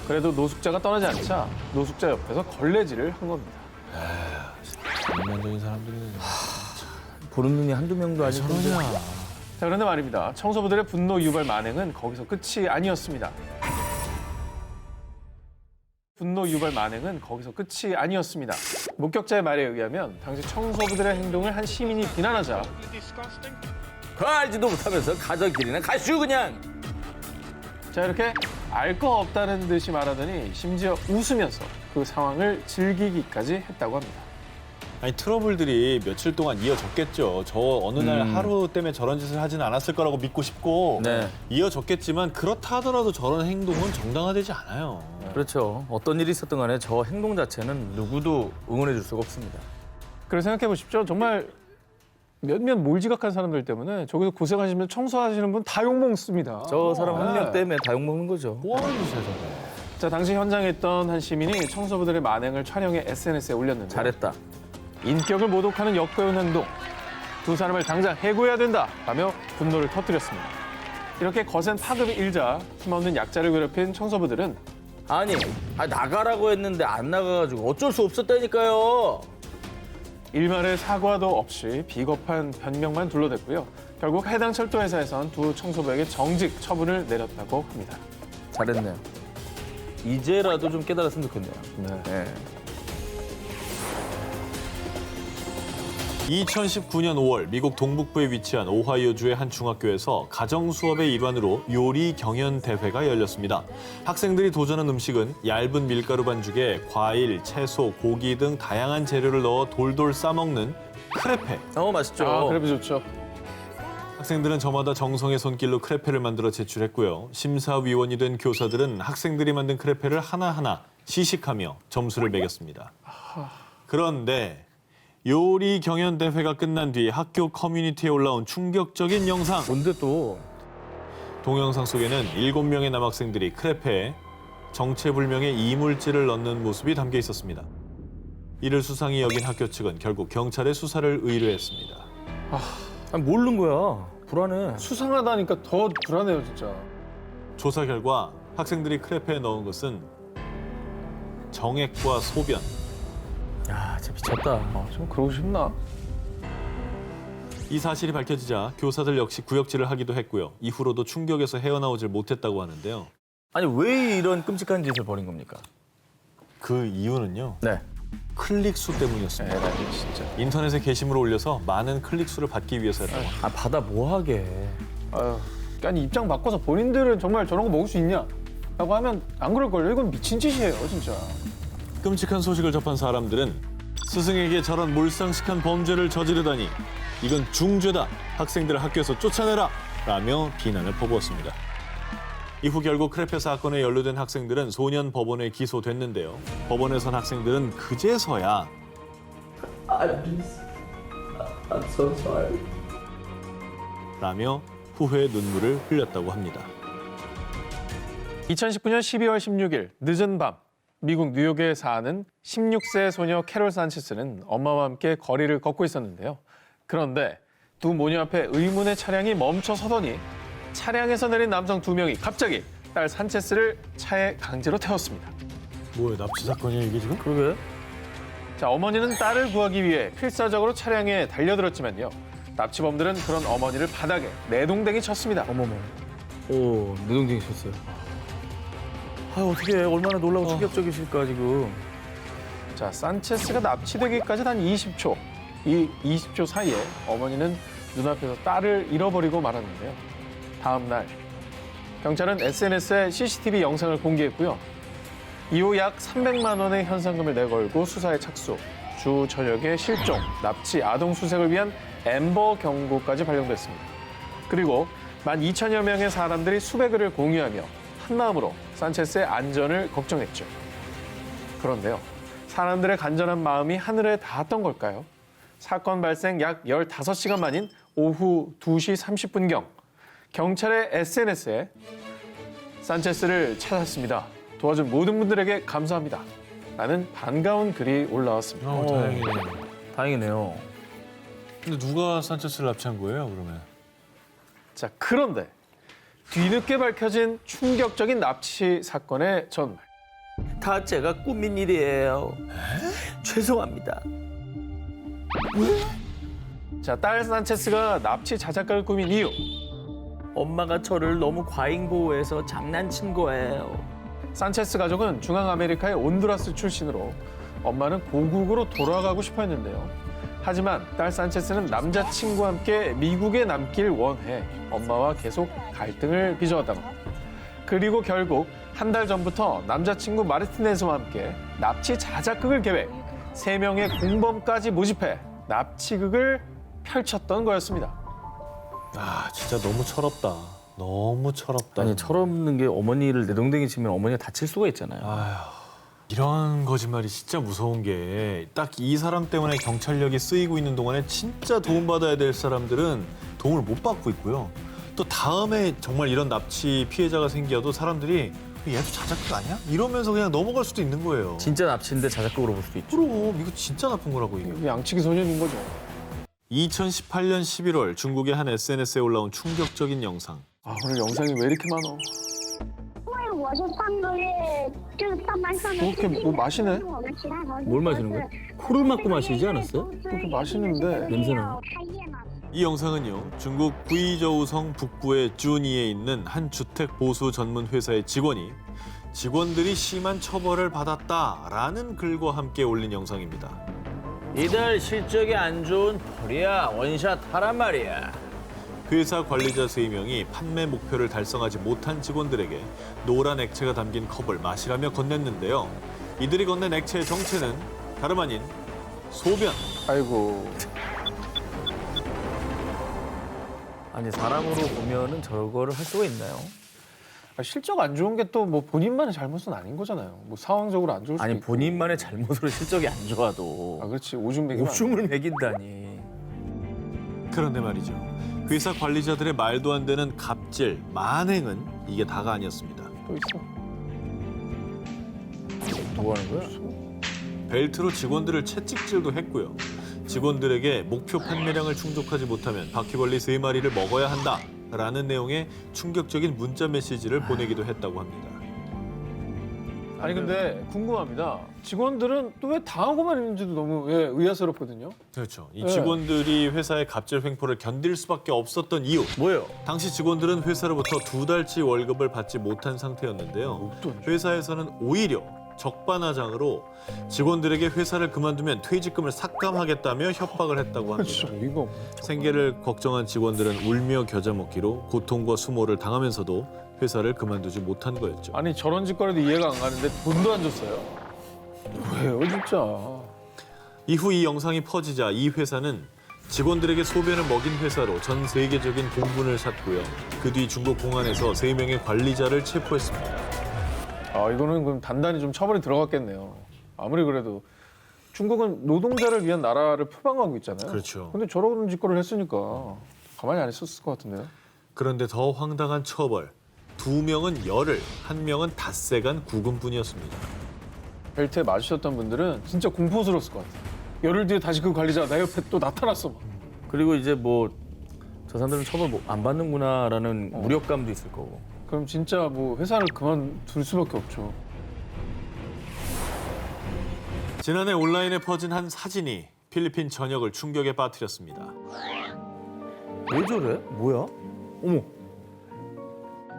그래도 노숙자가 떠나지 않자 노숙자 옆에서 걸레질을 한 겁니다. 인간적인 사람들이 보는 눈이 한두 명도 아닐 텐데. 저러냐? 자, 그런데 말입니다. 청소부들의 분노 유발 만행은 거기서 끝이 아니었습니다. 분노 유발 만행은 거기서 끝이 아니었습니다. 목격자의 말에 의하면 당시 청소부들의 행동을 한 시민이 비난하자 그 알지도 못하면서 가져길이나 가슈 그냥. 자, 이렇게 알 거 없다는 듯이 말하더니 심지어 웃으면서 그 상황을 즐기기까지 했다고 합니다. 아니 트러블들이 며칠 동안 이어졌겠죠. 저 어느 날 하루 때문에 저런 짓을 하지는 않았을 거라고 믿고 싶고 네. 이어졌겠지만 그렇다 하더라도 저런 행동은 정당화되지 않아요. 그렇죠. 어떤 일이 있었든 간에 저 행동 자체는 누구도 응원해 줄 수가 없습니다. 그래서 생각해 보십시오. 정말 몇몇 몰지각한 사람들 때문에 저기서 고생하시면 청소하시는 분 다 욕먹습니다. 저 사람 한 명 네. 때문에 다 욕먹는 거죠. 뭐 하는 짓이야 저거. 자, 당시 현장에 있던 한 시민이 청소부들의 만행을 촬영해 SNS에 올렸는데 잘했다. 인격을 모독하는 역겨운 행동, 두 사람을 당장 해고해야 된다 라며 분노를 터뜨렸습니다. 이렇게 거센 파급이 일자 힘없는 약자를 괴롭힌 청소부들은 아니, 나가라고 했는데 안 나가가지고 어쩔 수 없었다니까요. 일말의 사과도 없이 비겁한 변명만 둘러댔고요. 결국 해당 철도회사에선 두 청소부에게 정직 처분을 내렸다고 합니다. 잘했네요. 이제라도 좀 깨달았으면 좋겠네요. 네. 2019년 5월 미국 동북부에 위치한 오하이오주의 한 중학교에서 가정 수업의 일환으로 요리 경연 대회가 열렸습니다. 학생들이 도전한 음식은 얇은 밀가루 반죽에 과일, 채소, 고기 등 다양한 재료를 넣어 돌돌 싸먹는 크레페. 맛있죠. 아, 그래도 좋죠. 학생들은 저마다 정성의 손길로 크레페를 만들어 제출했고요. 심사위원이 된 교사들은 학생들이 만든 크레페를 하나하나 시식하며 점수를 매겼습니다. 그런데 요리 경연 대회가 끝난 뒤 학교 커뮤니티에 올라온 충격적인 영상. 뭔데 또? 동영상 속에는 7명의 남학생들이 크레페에 정체불명의 이물질을 넣는 모습이 담겨 있었습니다. 이를 수상히 여긴 학교 측은 결국 경찰에 수사를 의뢰했습니다. 아니, 모르는 거야. 불안해. 수상하다니까 더 불안해요, 진짜. 조사 결과 학생들이 크레페에 넣은 것은 정액과 소변, 야, 진짜 미쳤다. 좀 그러고 싶나? 이 사실이 밝혀지자 교사들 역시 구역질을 하기도 했고요. 이후로도 충격에서 헤어나오질 못했다고 하는데요. 아니, 왜 이런 끔찍한 짓을 벌인 겁니까? 그 이유는요. 네. 클릭 수 때문이었습니다. 에라이, 진짜. 인터넷에 게시물을 올려서 많은 클릭 수를 받기 위해서였다고 합니다. 받아 뭐하게. 아유, 아니 입장 바꿔서 본인들은 정말 저런 거 먹을 수 있냐? 라고 하면 안 그럴걸요? 이건 미친 짓이에요, 진짜. 끔찍한 소식을 접한 사람들은 스승에게 저런 몰상식한 범죄를 저지르다니 이건 중죄다. 학생들을 학교에서 쫓아내라. 라며 비난을 퍼부었습니다. 이후 결국 크레페 사건에 연루된 학생들은 소년 법원에 기소됐는데요. 법원에선 학생들은 그제서야 라며 후회의 눈물을 흘렸다고 합니다. 2019년 12월 16일 늦은 밤 미국 뉴욕에 사는 16세 소녀 캐롤 산체스는 엄마와 함께 거리를 걷고 있었는데요. 그런데 두 모녀 앞에 의문의 차량이 멈춰 서더니 차량에서 내린 남성 2명이 갑자기 딸 산체스를 차에 강제로 태웠습니다. 뭐야, 납치 사건이야 이게 지금? 그러게. 자, 어머니는 딸을 구하기 위해 필사적으로 차량에 달려들었지만요. 납치범들은 그런 어머니를 바닥에 내동댕이 쳤습니다. 어머머. 오, 내동댕이 쳤어요. 아, 어떻게 얼마나 놀라고 충격적이실까 지금. 자, 산체스가 납치되기까지 단 20초. 이 20초 사이에 어머니는 눈앞에서 딸을 잃어버리고 말았는데요. 다음 날 경찰은 SNS에 CCTV 영상을 공개했고요. 이후 약 300만 원의 현상금을 내걸고 수사에 착수. 주 전역의 실종, 납치, 아동 수색을 위한 앰버 경고까지 발령됐습니다. 그리고 12,000여 명의 사람들이 수배글을 공유하며 한마음으로 산체스의 안전을 걱정했죠. 그런데요, 사람들의 간절한 마음이 하늘에 닿았던 걸까요? 사건 발생 약 15시간 만인 오후 2시 30분경 경찰의 SNS에 산체스를 찾았습니다. 도와준 모든 분들에게 감사합니다. 라는 반가운 글이 올라왔습니다. 다행이네. 다행이네요. 근데 누가 산체스를 납치한 거예요, 그러면? 자, 그런데 뒤늦게 밝혀진 충격적인 납치 사건의 전말. 다 제가 꾸민 일이에요. 죄송합니다. 자, 딸 산체스가 납치 자작극을 꾸민 이유. 엄마가 저를 너무 과잉 보호해서 장난친 거예요. 산체스 가족은 중앙아메리카의 온두라스 출신으로 엄마는 고국으로 돌아가고 싶어 했는데요. 하지만 딸 산체스는 남자친구와 함께 미국에 남길 원해 엄마와 계속 갈등을 빚어왔다고 합니다. 그리고 결국 한 달 전부터 남자친구 마르티네즈와 함께 납치 자작극을 계획, 3명의 공범까지 모집해 납치극을 펼쳤던 거였습니다. 아, 진짜 너무 철없다. 너무 철없다. 아니 철없는 게 어머니를 내동댕이 치면 어머니가 다칠 수가 있잖아요. 이런 거짓말이 진짜 무서운 게 딱 이 사람 때문에 경찰력이 쓰이고 있는 동안에 진짜 도움받아야 될 사람들은 도움을 못 받고 있고요. 또 다음에 정말 이런 납치 피해자가 생겨도 사람들이 얘도 자작극 아니야? 이러면서 그냥 넘어갈 수도 있는 거예요. 진짜 납치인데 자작극으로 볼 수도 있죠. 그럼 이거 진짜 나쁜 거라고 이게. 양치기 소년인 거죠. 2018년 11월 중국의 한 SNS에 올라온 충격적인 영상. 아, 오늘 영상이 왜 이렇게 많아? 因为我是上个月就是上班上的 이렇게 뭐 마시네? 我们其他同事 뭘 마시는 거예요? 코를 막고 마시지 않았어요? 그렇게 마시는데 냄새나. 开业嘛。 이 영상은요, 중국 구이저우성 북부의 쭈니에 있는 한 주택 보수 전문 회사의 직원이 직원들이 심한 처벌을 받았다라는 글과 함께 올린 영상입니다. 이들 실적이 안 좋은 펄이야. 원샷 하란 말이야. 회사 관리자 3명이 판매 목표를 달성하지 못한 직원들에게 노란 액체가 담긴 컵을 마시라며 건넸는데요. 이들이 건넨 액체의 정체는 다름 아닌 소변. 아이고. 아니 사람으로 보면은 저거를 할 수가 있나요? 실적 안 좋은 게 또 뭐 본인만의 잘못은 아닌 거잖아요. 뭐 상황적으로 안 좋을 수도 아니 있고. 본인만의 잘못으로 실적이 안 좋아도 아, 그렇지. 오줌 먹이면 안 오줌을 먹인다니. 그런데 말이죠. 회사 관리자들의 말도 안 되는 갑질, 만행은 이게 다가 아니었습니다. 돼. 또 있어. 뭐 하는 거야? 벨트로 직원들을 채찍질도 했고요. 직원들에게 목표 판매량을 충족하지 못하면 바퀴벌레 3마리를 먹어야 한다라는 내용의 충격적인 문자 메시지를 보내기도 했다고 합니다. 아니 근데 궁금합니다. 직원들은 또 왜 당하고만 있는지도 너무 의아스럽거든요. 그렇죠. 이 네. 직원들이 회사의 갑질 횡포를 견딜 수밖에 없었던 이유. 뭐예요? 당시 직원들은 회사로부터 2달치 월급을 받지 못한 상태였는데요. 회사에서는 오히려 적반하장으로 직원들에게 회사를 그만두면 퇴직금을 삭감하겠다며 협박을 했다고 그렇죠. 합니다. 이거 생계를 걱정한 직원들은 울며 겨자 먹기로 고통과 수모를 당하면서도 회사를 그만두지 못한 거였죠. 아니 저런 짓거리도 이해가 안 가는데 돈도 안 줬어요. 왜요 진짜? 이후 이 영상이 퍼지자 이 회사는 직원들에게 소변을 먹인 회사로 전 세계적인 공분을 샀고요. 그 뒤 중국 공안에서 3명의 관리자를 체포했습니다. 아 이거는 그럼 단단히 좀 처벌이 들어갔겠네요. 아무리 그래도 중국은 노동자를 위한 나라를 표방하고 있잖아요. 그렇죠. 근데 저런 짓거리를 했으니까 가만히 안 있었을 것 같은데요. 그런데 더 황당한 처벌. 2명은 열흘, 1명은 닷새간 구금뿐이었습니다. 벨트에 맞으셨던 분들은 진짜 공포스러웠을 것 같아요. 열흘 뒤에 다시 그 관리자가 내 옆에 또 나타났어. 막. 그리고 이제 뭐 저 사람들은 처벌 안 받는구나라는 무력감도 있을 거고. 그럼 진짜 뭐 회사를 그만둘 수밖에 없죠. 지난해 온라인에 퍼진 한 사진이 필리핀 전역을 충격에 빠뜨렸습니다. 왜 저래? 뭐야? 어머.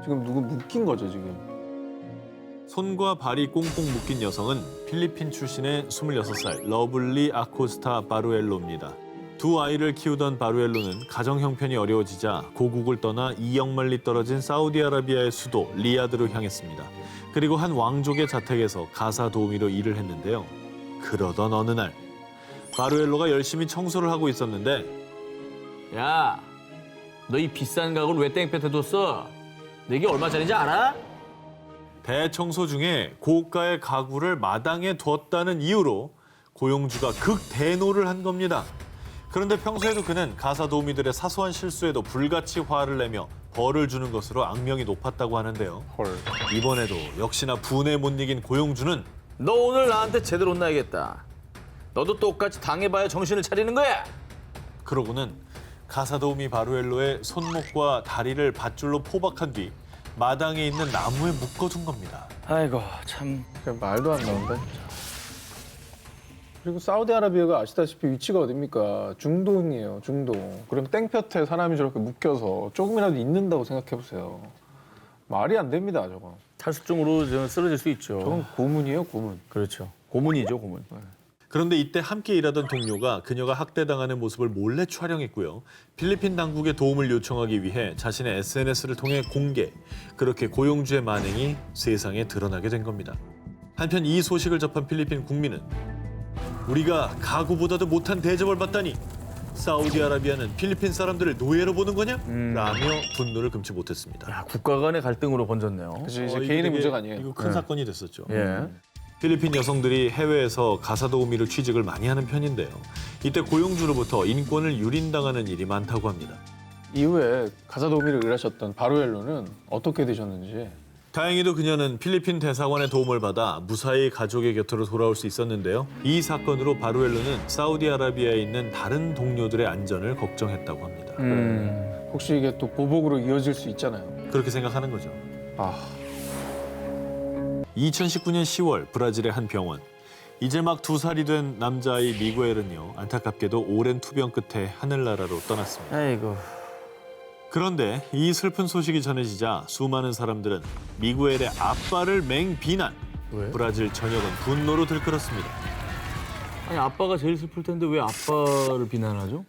지금 누구 묶인 거죠 지금. 손과 발이 꽁꽁 묶인 여성은 필리핀 출신의 26살 러블리 아코스타 바루엘로입니다. 두 아이를 키우던 바루엘로는 가정 형편이 어려워지자 고국을 떠나 2억 마리 떨어진 사우디아라비아의 수도 리야드로 향했습니다. 그리고 한 왕족의 자택에서 가사 도우미로 일을 했는데요. 그러던 어느 날 바루엘로가 열심히 청소를 하고 있었는데 야, 너 이 비싼 가구를 왜 땡볕에 뒀어? 이게 얼마짜리인지 알아? 대청소 중에 고가의 가구를 마당에 두었다는 이유로 고용주가 극대노를 한 겁니다. 그런데 평소에도 그는 가사 도우미들의 사소한 실수에도 불같이 화를 내며 벌을 주는 것으로 악명이 높았다고 하는데요. 이번에도 역시나 분에 못 이긴 고용주는 너 오늘 나한테 제대로 혼나야겠다. 너도 똑같이 당해봐야 정신을 차리는 거야. 그러고는 가사 도우미 바루엘로의 손목과 다리를 밧줄로 포박한 뒤 마당에 있는 나무에 묶어둔 겁니다. 아이고 참. 그냥 말도 안 나온다 진짜. 그리고 사우디아라비아가 아시다시피 위치가 어딥니까? 중동이에요, 중동. 그럼 땡볕에 사람이 저렇게 묶여서 조금이라도 잊는다고 생각해보세요. 말이 안 됩니다, 저건. 탈수증으로 저 쓰러질 수 있죠. 저건 고문이에요, 고문. 그렇죠. 고문이죠, 고문. 그런데 이때 함께 일하던 동료가 그녀가 학대당하는 모습을 몰래 촬영했고요. 필리핀 당국에 도움을 요청하기 위해 자신의 SNS를 통해 공개. 그렇게 고용주의 만행이 세상에 드러나게 된 겁니다. 한편 이 소식을 접한 필리핀 국민은 우리가 가구보다도 못한 대접을 받다니 사우디아라비아는 필리핀 사람들을 노예로 보는 거냐? 라며 분노를 금치 못했습니다. 야, 국가 간의 갈등으로 번졌네요. 그치, 이제 이거 개인의 되게- 문제가 아니에요. 이거 큰 사건이 됐었죠. 예. 필리핀 여성들이 해외에서 가사 도우미로 취직을 많이 하는 편인데요. 이때 고용주로부터 인권을 유린당하는 일이 많다고 합니다. 이후에 가사 도우미로 일하셨던 바루엘로는 어떻게 되셨는지. 다행히도 그녀는 필리핀 대사관의 도움을 받아 무사히 가족의 곁으로 돌아올 수 있었는데요. 이 사건으로 바루엘로는 사우디아라비아에 있는 다른 동료들의 안전을 걱정했다고 합니다. 혹시 이게 또 보복으로 이어질 수 있잖아요. 그렇게 생각하는 거죠. 아, 2019년 10월 브라질의 한 병원. 이제 막 2살이 된 남자아이 미구엘은요. 안타깝게도 오랜 투병 끝에 하늘나라로 떠났습니다. 아이고. 그런데 이 슬픈 소식이 전해지자 수많은 사람들은 미구엘의 아빠를 맹비난. 왜? 브라질 전역은 분노로 들끓었습니다. 아니 아빠가 제일 슬플 텐데 왜 아빠를 비난하죠?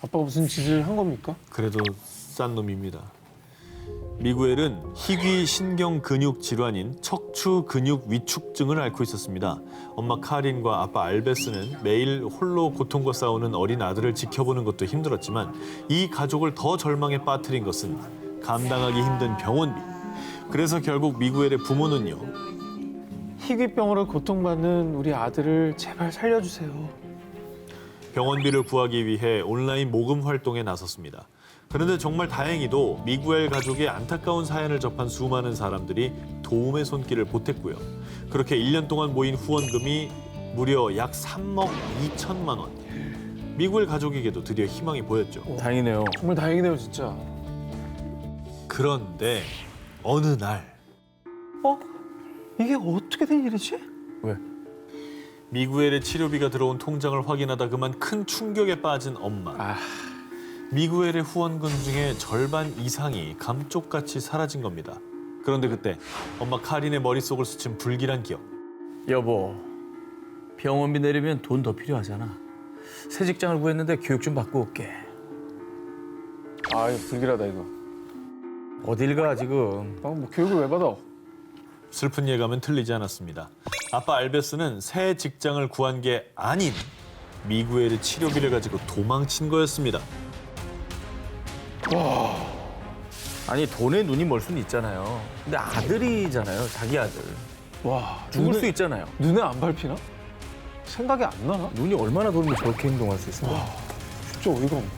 아빠가 무슨 짓을 한 겁니까? 그래도 싼 놈입니다. 미구엘은 희귀 신경 근육 질환인 척추 근육 위축증을 앓고 있었습니다. 엄마 카린과 아빠 알베스는 매일 홀로 고통과 싸우는 어린 아들을 지켜보는 것도 힘들었지만 이 가족을 더 절망에 빠뜨린 것은 감당하기 힘든 병원비. 그래서 결국 미구엘의 부모는요. 희귀병으로 고통받는 우리 아들을 제발 살려주세요. 병원비를 구하기 위해 온라인 모금 활동에 나섰습니다. 그런데 정말 다행히도 미구엘 가족의 안타까운 사연을 접한 수많은 사람들이 도움의 손길을 보탰고요. 그렇게 1년 동안 모인 후원금이 무려 약 3억 2천만 원. 미구엘 가족에게도 드디어 희망이 보였죠. 다행이네요. 정말 다행이네요, 진짜. 그런데 어느 날 이게 어떻게 된 일이지? 왜? 미구엘의 치료비가 들어온 통장을 확인하다 그만 큰 충격에 빠진 엄마. 미구엘의 후원금 중에 절반 이상이 감쪽같이 사라진 겁니다. 그런데 그때 엄마 카린의 머릿속을 스친 불길한 기억. 여보, 병원비 내리면 돈 더 필요하잖아. 새 직장을 구했는데 교육 좀 받고 올게. 아, 이거 불길하다, 이거. 어딜 가 지금? 뭐 교육을 왜 받아? 슬픈 예감은 틀리지 않았습니다. 아빠 알베스는 새 직장을 구한 게 아닌 미구엘의 치료비를 가지고 도망친 거였습니다. 아니 돈에 눈이 멀 수는 있잖아요. 근데 아들이잖아요, 자기 아들. 와, 죽을 수 있잖아요. 눈에 안 밟히나? 생각이 안 나나? 눈이 얼마나 돌면 저렇게 행동할 수 있을까? 진짜 어이가 없네.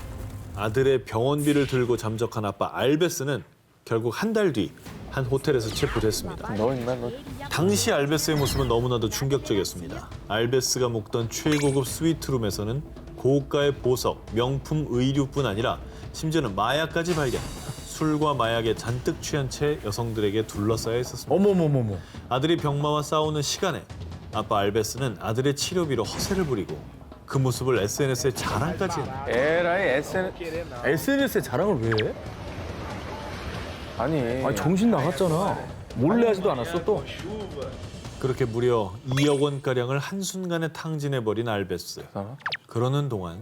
아들의 병원비를 들고 잠적한 아빠 알베스는 결국 한 달 뒤 한 호텔에서 체포됐습니다. 너 인간 너. 당시 알베스의 모습은 너무나도 충격적이었습니다. 알베스가 묵던 최고급 스위트룸에서는 고가의 보석, 명품 의류뿐 아니라 심지어는 마약까지 발견. 술과 마약에 잔뜩 취한 채 여성들에게 둘러싸여 있었습니다. 어머머머머. 아들이 병마와 싸우는 시간에 아빠 알베스는 아들의 치료비로 허세를 부리고 그 모습을 SNS에 자랑까지 했습니다. 에라이 SNS에 자랑을 왜 해? 아니 아니 정신 나갔잖아. 몰래 하지도 않았어 또. 그렇게 무려 2억 원가량을 한순간에 탕진해버린 알베스. 그러는 동안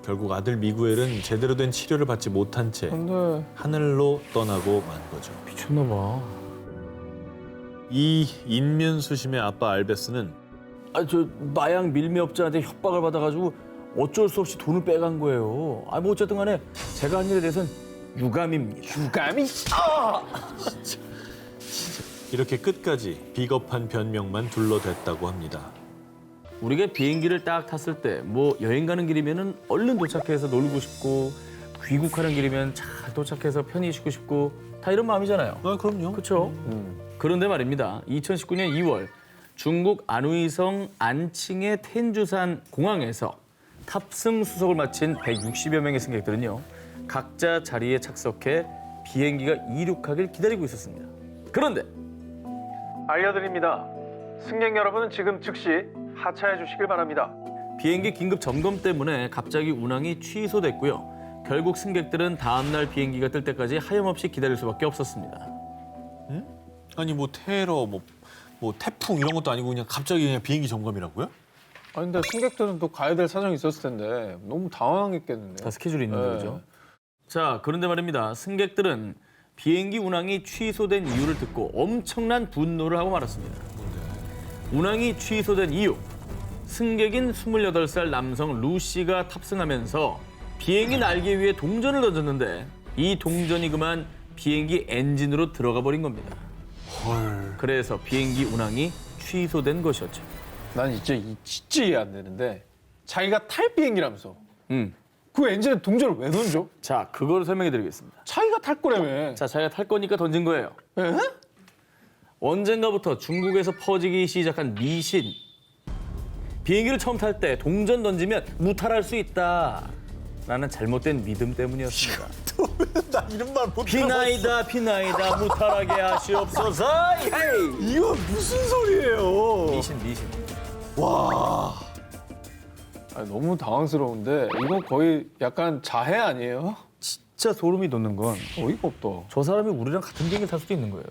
결국 아들 미구엘은 제대로 된 치료를 받지 못한 채 근데 하늘로 떠나고 만 거죠. 미쳤나 봐. 이 인면수심의 아빠 알베스는 저 마약 밀매업자한테 협박을 받아가지고 어쩔 수 없이 돈을 빼간 거예요. 뭐 어쨌든 간에 제가 한 일에 대해서는 유감입니다. 유감이 이렇게 끝까지 비겁한 변명만 둘러댔다고 합니다. 우리가 비행기를 딱 탔을 때 뭐 여행 가는 길이면은 얼른 도착해서 놀고 싶고 귀국하는 길이면 잘 도착해서 편히 쉬고 싶고 다 이런 마음이잖아요. 아, 그럼요. 그렇죠? 그런데 말입니다. 2019년 2월 중국 안후이성 안칭의 텐주산 공항에서 탑승 수속을 마친 160여 명의 승객들은요. 각자 자리에 착석해 비행기가 이륙하길 기다리고 있었습니다. 그런데 알려드립니다. 승객 여러분은 지금 즉시 하차해 주시길 바랍니다. 비행기 긴급 점검 때문에 갑자기 운항이 취소됐고요. 결국 승객들은 다음 날 비행기가 뜰 때까지 하염없이 기다릴 수밖에 없었습니다. 아니 뭐 테러, 뭐 태풍 이런 것도 아니고 그냥 갑자기 그냥 비행기 점검이라고요? 아니 근데 승객들은 또 가야 될 사정이 있었을 텐데 너무 당황했겠는데요. 다 스케줄이 있는 네. 거죠. 자, 그런데 말입니다. 승객들은 비행기 운항이 취소된 이유를 듣고 엄청난 분노를 하고 말았습니다. 운항이 취소된 이유. 승객인 28살 남성 루시가 탑승하면서 비행기 날개 위에 동전을 던졌는데 이 동전이 그만 비행기 엔진으로 들어가 버린 겁니다. 그래서 비행기 운항이 취소된 것이었죠. 난 진짜 이해 안 되는데 자기가 탈 비행기라면서 음. 그 엔진에 동전을 왜 던져? 자, 그걸 설명해 드리겠습니다. 자기가 탈 거라며. 자, 자기가 탈 거니까 던진 거예요. 에? 언젠가부터 중국에서 퍼지기 시작한 미신. 비행기를 처음 탈 때 동전 던지면 무탈할 수 있다. 라는 잘못된 믿음 때문이었습니다. 나 이런 말 못 비나이다 비나이다 무탈하게 하시옵소서. 헤이. 이거 무슨 소리예요? 미신. 아니, 너무 당황스러운데 이거 거의 약간 자해 아니에요? 진짜 소름이 돋는 건 저 어이가 없다. 사람이 우리랑 같은 비행기 탈 수도 있는 거예요.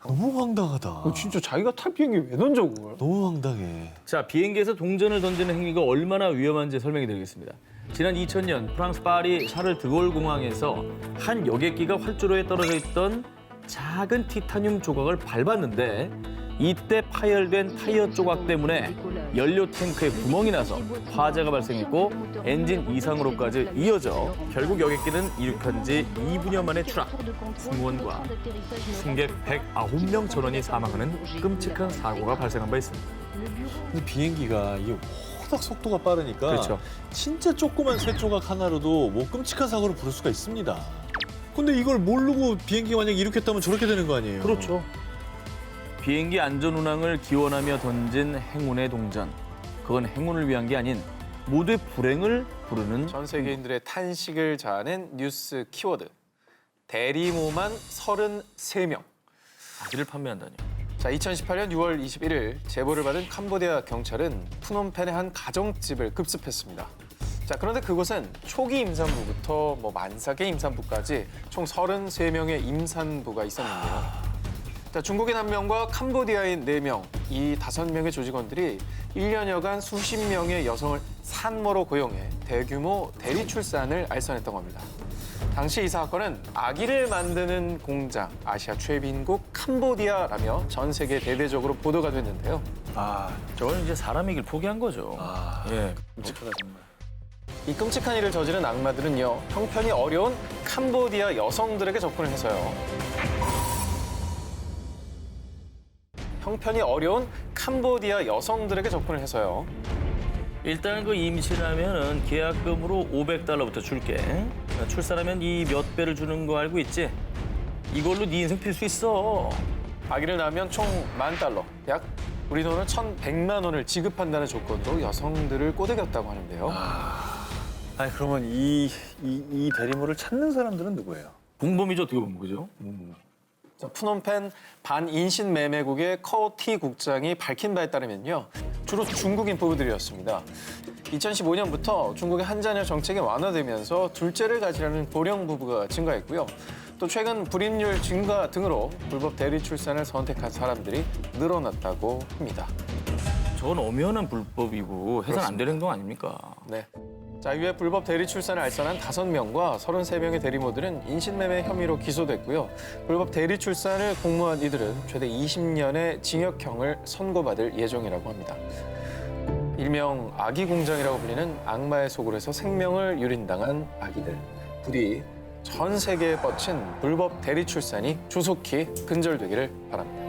너무 황당하다. 진짜 자기가 탈 비행기 왜 던져 그걸? 너무 황당해. 자, 비행기에서 동전을 던지는 행위가 얼마나 위험한지 설명해 드리겠습니다. 지난 2000년 프랑스 파리 샤를 드골 공항에서 한 여객기가 활주로에 떨어져 있던 작은 티타늄 조각을 밟았는데 이때 파열된 타이어 조각 때문에 연료 탱크에 구멍이 나서 화재가 발생했고 엔진 이상으로까지 이어져 결국 여객기는 이륙한 지 2분여 만에 추락. 승무원과 승객 109명 전원이 사망하는 끔찍한 사고가 발생한 바 있습니다. 근데 비행기가 이게 워낙 속도가 빠르니까 그렇죠. 진짜 조그만 쇠 조각 하나로도 뭐 끔찍한 사고를 부를 수가 있습니다. 근데 이걸 모르고 비행기가 만약 이륙했다면 저렇게 되는 거 아니에요? 그렇죠. 비행기 안전 운항을 기원하며 던진 행운의 동전. 그건 행운을 위한 게 아닌 모두의 불행을 부르는 전 세계인들의 탄식을 자아낸 뉴스 키워드. 대리모만 33명. 아기를 판매한다니. 자, 2018년 6월 21일 제보를 받은 캄보디아 경찰은 푸놈펜의 한 가정집을 급습했습니다. 자, 그런데 그곳은 초기 임산부부터 만삭의 임산부까지 총 33명의 임산부가 있었는데요. 자, 중국인 1명과 캄보디아인 4명, 이 5명의 조직원들이 1년여간 수십 명의 여성을 산모로 고용해 대규모 대리 출산을 알선했던 겁니다. 당시 이 사건은 아기를 만드는 공장, 아시아 최빈국 캄보디아라며 전 세계에 대대적으로 보도가 됐는데요. 저건 이제 사람이길 포기한 거죠. 예. 끔찍하다 정말. 이 끔찍한 일을 저지른 악마들은요, 형편이 어려운 캄보디아 여성들에게 접근을 해서요. 일단 그 임신하면은 계약금으로 $500부터 줄게. 출산하면 이 몇 배를 주는 거 알고 있지? 이걸로 네 인생 필 수 있어. 아기를 낳으면 총 $10,000, 약 우리 돈으로 1,100만 원을 지급한다는 조건으로 여성들을 꼬드겼다고 하는데요. 아니 그러면 이 대리모를 찾는 사람들은 누구예요? 공범이죠, 어떻게 보면, 그죠? 자, 푸놈펜 반인신 매매국의 커티 국장이 밝힌 바에 따르면요, 주로 중국인 부부들이었습니다. 2015년부터 중국의 한자녀 정책이 완화되면서 둘째를 가지려는 고령 부부가 증가했고요. 또 최근 불임률 증가 등으로 불법 대리 출산을 선택한 사람들이 늘어났다고 합니다. 저건 엄연한 불법이고 해서는 안 되는 행동 아닙니까? 네. 자, 이후에 불법 대리 출산을 알선한 5명과 33명의 대리모들은 인신매매 혐의로 기소됐고요. 불법 대리 출산을 공모한 이들은 최대 20년의 징역형을 선고받을 예정이라고 합니다. 일명 아기 공장이라고 불리는 악마의 속을 해서 생명을 유린당한 아기들. 부디 전 세계에 뻗친 불법 대리 출산이 조속히 근절되기를 바랍니다.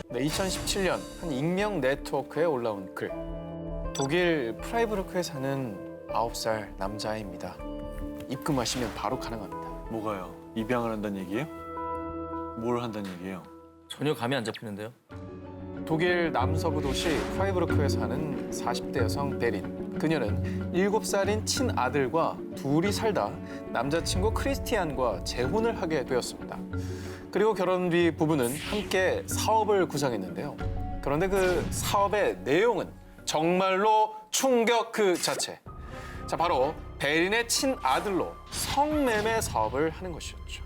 네, 2017년 한 익명 네트워크에 올라온 글. 독일 프라이부르크에 사는 9살 남자아이입니다. 입금하시면 바로 가능합니다. 뭐가요? 입양을 한다는 얘기예요? 뭘 한다는 얘기예요? 전혀 감이 안 잡히는데요. 독일 남서부 도시 프라이부르크에 사는 40대 여성 베린. 그녀는 7살인 친아들과 둘이 살다 남자친구 크리스티안과 재혼을 하게 되었습니다. 그리고 결혼 뒤 부부는 함께 사업을 구상했는데요. 그런데 그 사업의 내용은 정말로 충격 그 자체. 자, 바로 베린의 친아들로 성매매 사업을 하는 것이었죠.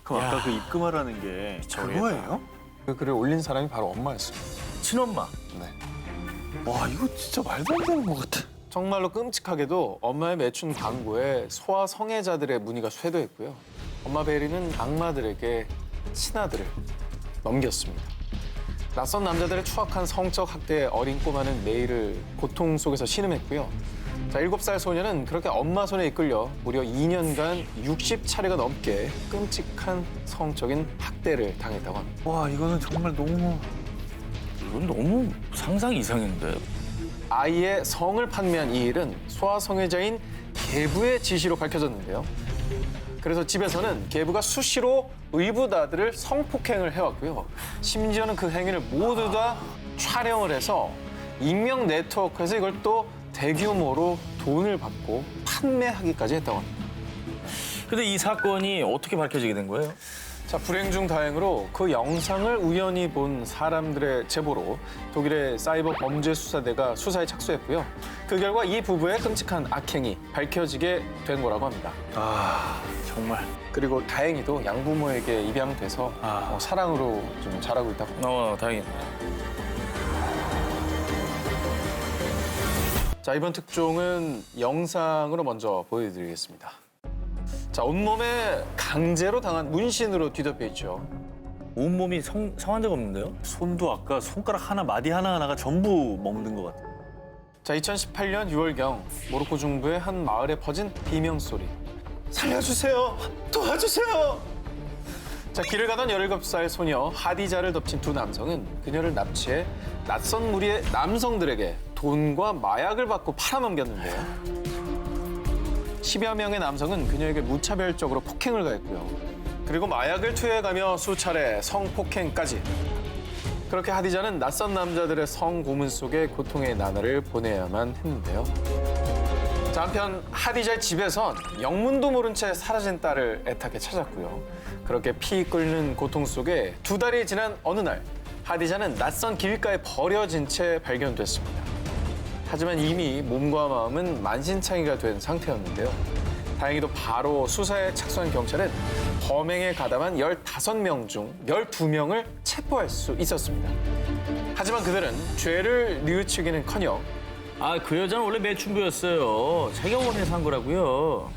그럼 아까 그 입금하라는 게 그거예요? 그 글을 올린 사람이 바로 엄마였습니다. 친엄마. 네. 와, 이거 진짜 말도 안 되는 것 같아. 정말로 끔찍하게도 엄마의 매춘 광고에 소아 성애자들의 문의가 쇄도했고요. 엄마 베린은 악마들에게 친아들을 넘겼습니다. 낯선 남자들의 추악한 성적 학대에 어린 꼬마는 매일을 고통 속에서 신음했고요. 자, 7살 소녀는 그렇게 엄마 손에 이끌려 무려 2년간 60차례가 넘게 끔찍한 성적인 학대를 당했다고 합니다. 와, 이거는 정말 너무... 이건 너무 상상 이상인데. 아이의 성을 판매한 이 일은 소아성애자인 계부의 지시로 밝혀졌는데요. 그래서 집에서는 계부가 수시로 의붓아들을 성폭행을 해왔고요. 심지어는 그 행위를 모두 다 촬영을 해서 익명 네트워크에서 이걸 또 대규모로 돈을 받고 판매하기까지 했다고 합니다. 근데 이 사건이 어떻게 밝혀지게 된 거예요? 자, 불행 중 다행으로 그 영상을 우연히 본 사람들의 제보로 독일의 사이버 범죄 수사대가 수사에 착수했고요. 그 결과 이 부부의 끔찍한 악행이 밝혀지게 된 거라고 합니다. 아, 정말. 그리고 다행히도 양부모에게 입양돼서 사랑으로 좀 자라고 있다고 합니다. 다행이다. 자, 이번 특종은 영상으로 먼저 보여드리겠습니다. 자, 온몸에 강제로 당한 문신으로 뒤덮여 있죠. 온몸이 성한 적 없는데요? 손도 아까 손가락 하나, 마디 하나하나가 전부 먹는 것 같아. 자, 2018년 6월경 모로코 중부의 한 마을에 퍼진 비명 소리. 살려주세요! 도와주세요! 자, 길을 가던 17살 소녀 하디자를 덮친 두 남성은 그녀를 납치해 낯선 무리의 남성들에게 돈과 마약을 받고 팔아넘겼는데요. 10여 명의 남성은 그녀에게 무차별적으로 폭행을 가했고요. 그리고 마약을 투여해가며 수차례 성폭행까지. 그렇게 하디자는 낯선 남자들의 성고문 속에 고통의 나날을 보내야만 했는데요. 자, 한편 하디자의 집에선 영문도 모른 채 사라진 딸을 애타게 찾았고요. 그렇게 피 끓는 고통 속에 2달이 지난 어느 날 하디자는 낯선 길가에 버려진 채 발견됐습니다. 하지만 이미 몸과 마음은 만신창이가 된 상태였는데요. 다행히도 바로 수사에 착수한 경찰은 범행에 가담한 15명 중 12명을 체포할 수 있었습니다. 하지만 그들은 죄를 뉘우치기는커녕 그 여자는 원래 매춘부였어요. 자기가 원해서 한 거라고요.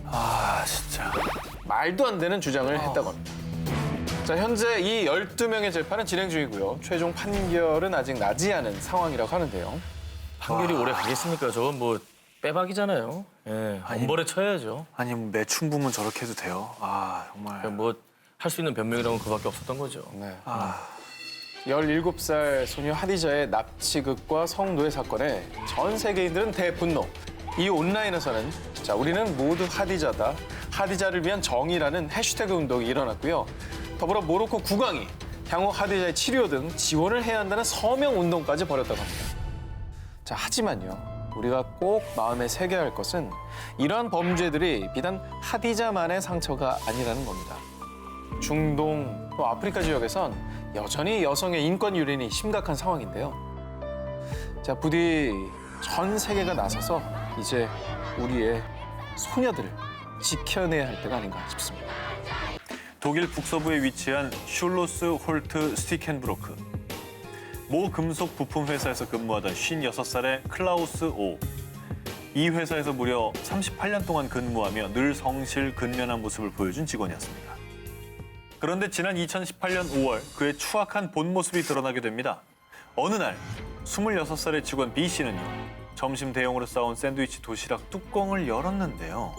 아, 진짜. 말도 안 되는 주장을 했다고 합니다. 자, 현재 이 12명의 재판은 진행 중이고요. 최종 판결은 아직 나지 않은 상황이라고 하는데요. 판결이 오래 가겠습니까? 저건 뭐 빼박이잖아요. 예, 엄벌에 쳐야죠. 아니, 매춘부면 저렇게 해도 돼요. 아, 정말. 뭐 할 수 있는 변명이라면 그밖에 없었던 거죠. 네. 아, 17살 소녀 하디자의 납치극과 성노예 사건에 전 세계인들은 대분노. 이 온라인에서는 자, 우리는 모두 하디자다. 하디자를 위한 정의라는 해시태그 운동이 일어났고요. 더불어 모로코 국왕이 향후 하디자의 치료 등 지원을 해야 한다는 서명 운동까지 벌였다고 합니다. 자, 하지만요. 우리가 꼭 마음에 새겨야 할 것은 이러한 범죄들이 비단 하디자만의 상처가 아니라는 겁니다. 중동 또 아프리카 지역에선 여전히 여성의 인권 유린이 심각한 상황인데요. 자, 부디 전 세계가 나서서 이제 우리의 소녀들을 지켜내야 할 때가 아닌가 싶습니다. 독일 북서부에 위치한 슐로스 홀트 스티켄브로크. 모 금속 부품 회사에서 근무하던 56살의 클라우스 오. 이 회사에서 무려 38년 동안 근무하며 늘 성실 근면한 모습을 보여준 직원이었습니다. 그런데 지난 2018년 5월 그의 추악한 본 모습이 드러나게 됩니다. 어느 날 26살의 직원 B 씨는요. 점심 대용으로 싸온 샌드위치 도시락 뚜껑을 열었는데요.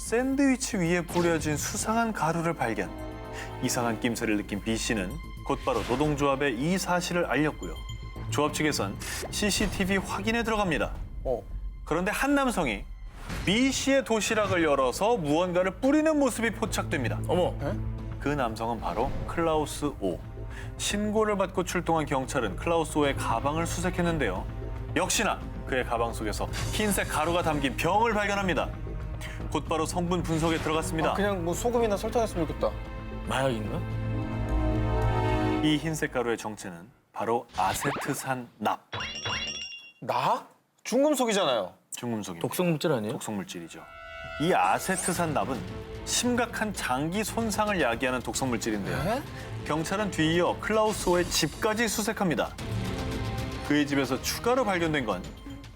샌드위치 위에 뿌려진 수상한 가루를 발견. 이상한 낌새를 느낀 B 씨는 곧바로 노동조합에 이 사실을 알렸고요. 조합 측에선 CCTV 확인에 들어갑니다. 그런데 한 남성이 B 씨의 도시락을 열어서 무언가를 뿌리는 모습이 포착됩니다. 어머, 그 남성은 바로 클라우스 오. 신고를 받고 출동한 경찰은 클라우스 오의 가방을 수색했는데요. 역시나 그의 가방 속에서 흰색 가루가 담긴 병을 발견합니다. 곧바로 성분 분석에 들어갔습니다. 그냥 뭐 소금이나 설탕했으면 좋겠다. 마약인가? 이 흰색 가루의 정체는 바로 아세트산 납. 나? 중금속이잖아요. 중금속입니다. 독성 물질 아니에요? 독성물질이죠. 이 아세트산 납은 심각한 장기 손상을 야기하는 독성물질인데요. 네? 경찰은 뒤이어 클라우스오의 집까지 수색합니다. 그의 집에서 추가로 발견된 건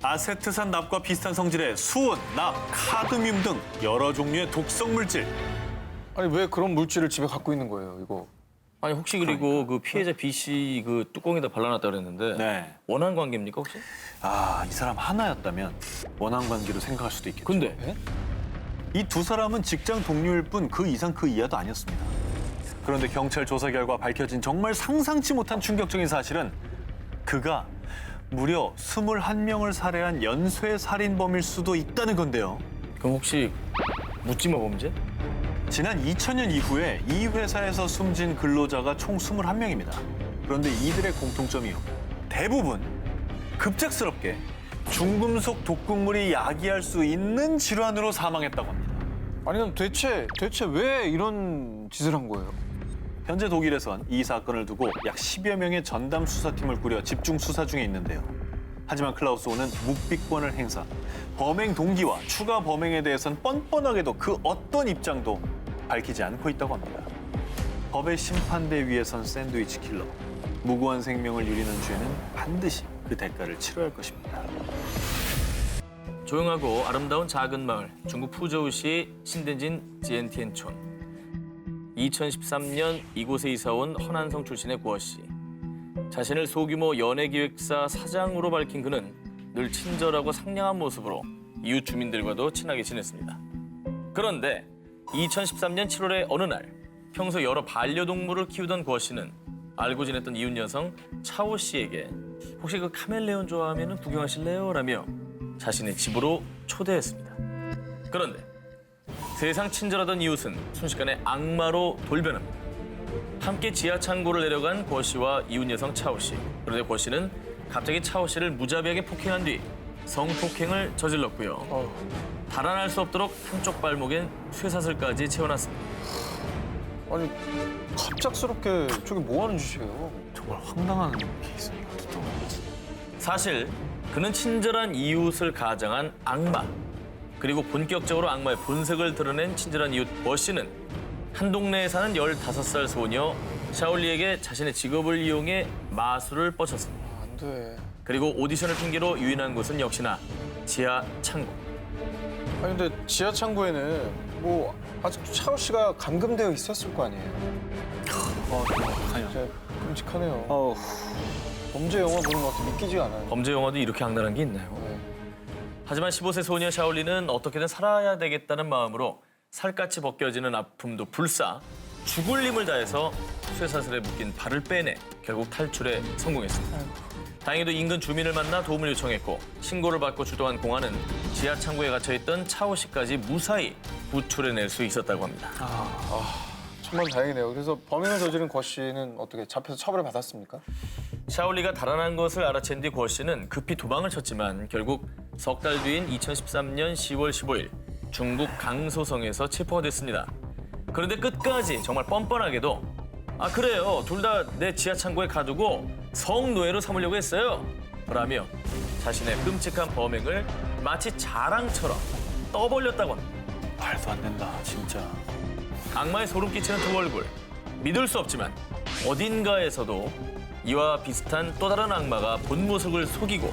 아세트산 납과 비슷한 성질의 수온, 납, 카드뮴 등 여러 종류의 독성물질. 아니 왜 그런 물질을 집에 갖고 있는 거예요, 이거? 아니 혹시 그리고 그 피해자 B 씨 그 뚜껑에다 발라놨다 그랬는데 네. 원한 관계입니까 혹시? 아, 이 사람 하나였다면 원한 관계로 생각할 수도 있겠죠. 근데 이 두 사람은 직장 동료일 뿐 그 이상 그 이하도 아니었습니다. 그런데 경찰 조사 결과 밝혀진 정말 상상치 못한 충격적인 사실은 그가 무려 21명을 살해한 연쇄 살인범일 수도 있다는 건데요. 그럼 혹시 묻지마 범죄? 지난 2000년 이후에 이 회사에서 숨진 근로자가 총 21명입니다. 그런데 이들의 공통점이요. 대부분 급작스럽게 중금속 독극물이 야기할 수 있는 질환으로 사망했다고 합니다. 아니 그럼 대체 왜 이런 짓을 한 거예요? 현재 독일에선 이 사건을 두고 약 10여 명의 전담 수사팀을 꾸려 집중 수사 중에 있는데요. 하지만 클라우스오는 묵비권을 행사, 범행 동기와 추가 범행에 대해선 뻔뻔하게도 그 어떤 입장도 밝히지 않고 있다고 합니다. 법의 심판대 위에 선 샌드위치 킬러. 무고한 생명을 유리는 죄는 반드시 그 대가를 치러야 할 것입니다. 조용하고 아름다운 작은 마을 중국 푸저우시 신덴진 지엔티엔촌. 2013년 이곳에 이사온 허난성 출신의 구어 씨. 자신을 소규모 연예기획사 사장으로 밝힌 그는 늘 친절하고 상냥한 모습으로 이웃 주민들과도 친하게 지냈습니다. 그런데 2013년 7월의 어느 날 평소 여러 반려동물을 키우던 구어 씨는 알고 지냈던 이웃 여성 차오 씨에게 혹시 그 카멜레온 좋아하면 구경하실래요? 라며 자신의 집으로 초대했습니다. 그런데 세상 친절하던 이웃은 순식간에 악마로 돌변합니다. 함께 지하 창고를 내려간 고 씨와 이웃 여성 차오 씨. 그런데 고 씨는 갑자기 차오 씨를 무자비하게 폭행한 뒤 성폭행을 저질렀고요. 달아날 수 없도록 한쪽 발목엔 쇠사슬까지 채워놨습니다. 아니 갑작스럽게 저게 뭐 하는 짓이에요? 정말 황당한 케이스입니다. 사실 그는 친절한 이웃을 가장한 악마. 그리고 본격적으로 악마의 본색을 드러낸 친절한 이웃 버 씨는 한 동네에 사는 15살 소녀 샤올리에게 자신의 직업을 이용해 마술을 뻗쳤습니다. 안 돼. 그리고 오디션을 핑계로 유인한 곳은 역시나 지하 창고. 아니 근데 지하 창고에는 뭐 아직도 차오 씨가 감금되어 있었을 거 아니에요? 진짜 끔찍하네요. 범죄 영화 보는 것 같아 믿기지가 않아요. 범죄 영화도 이렇게 악랄한 게 있나요? 네. 하지만 15세 소녀 샤올리는 어떻게든 살아야 되겠다는 마음으로 살갗이 벗겨지는 아픔도 불사 죽을 힘을 다해서 쇠사슬에 묶인 발을 빼내 결국 탈출에 성공했습니다. 다행히도 인근 주민을 만나 도움을 요청했고 신고를 받고 출동한 공안은 지하 창고에 갇혀있던 차오 씨까지 무사히 구출해낼 수 있었다고 합니다. 정말 다행이네요. 그래서 범행을 저지른 거 씨는 어떻게 잡혀서 처벌을 받았습니까? 샤올리가 달아난 것을 알아챈 뒤 고 씨는 급히 도망을 쳤지만 결국 석 달 뒤인 2013년 10월 15일 중국 강소성에서 체포가 됐습니다. 그런데 끝까지 정말 뻔뻔하게도 아 그래요. 둘 다 내 지하 창고에 가두고 성노예로 삼으려고 했어요. 라며 자신의 끔찍한 범행을 마치 자랑처럼 떠벌렸다고 합니다. 말도 안 된다, 진짜. 악마의 소름 끼치는 두 얼굴. 믿을 수 없지만 어딘가에서도 이와 비슷한 또 다른 악마가 본 모습을 속이고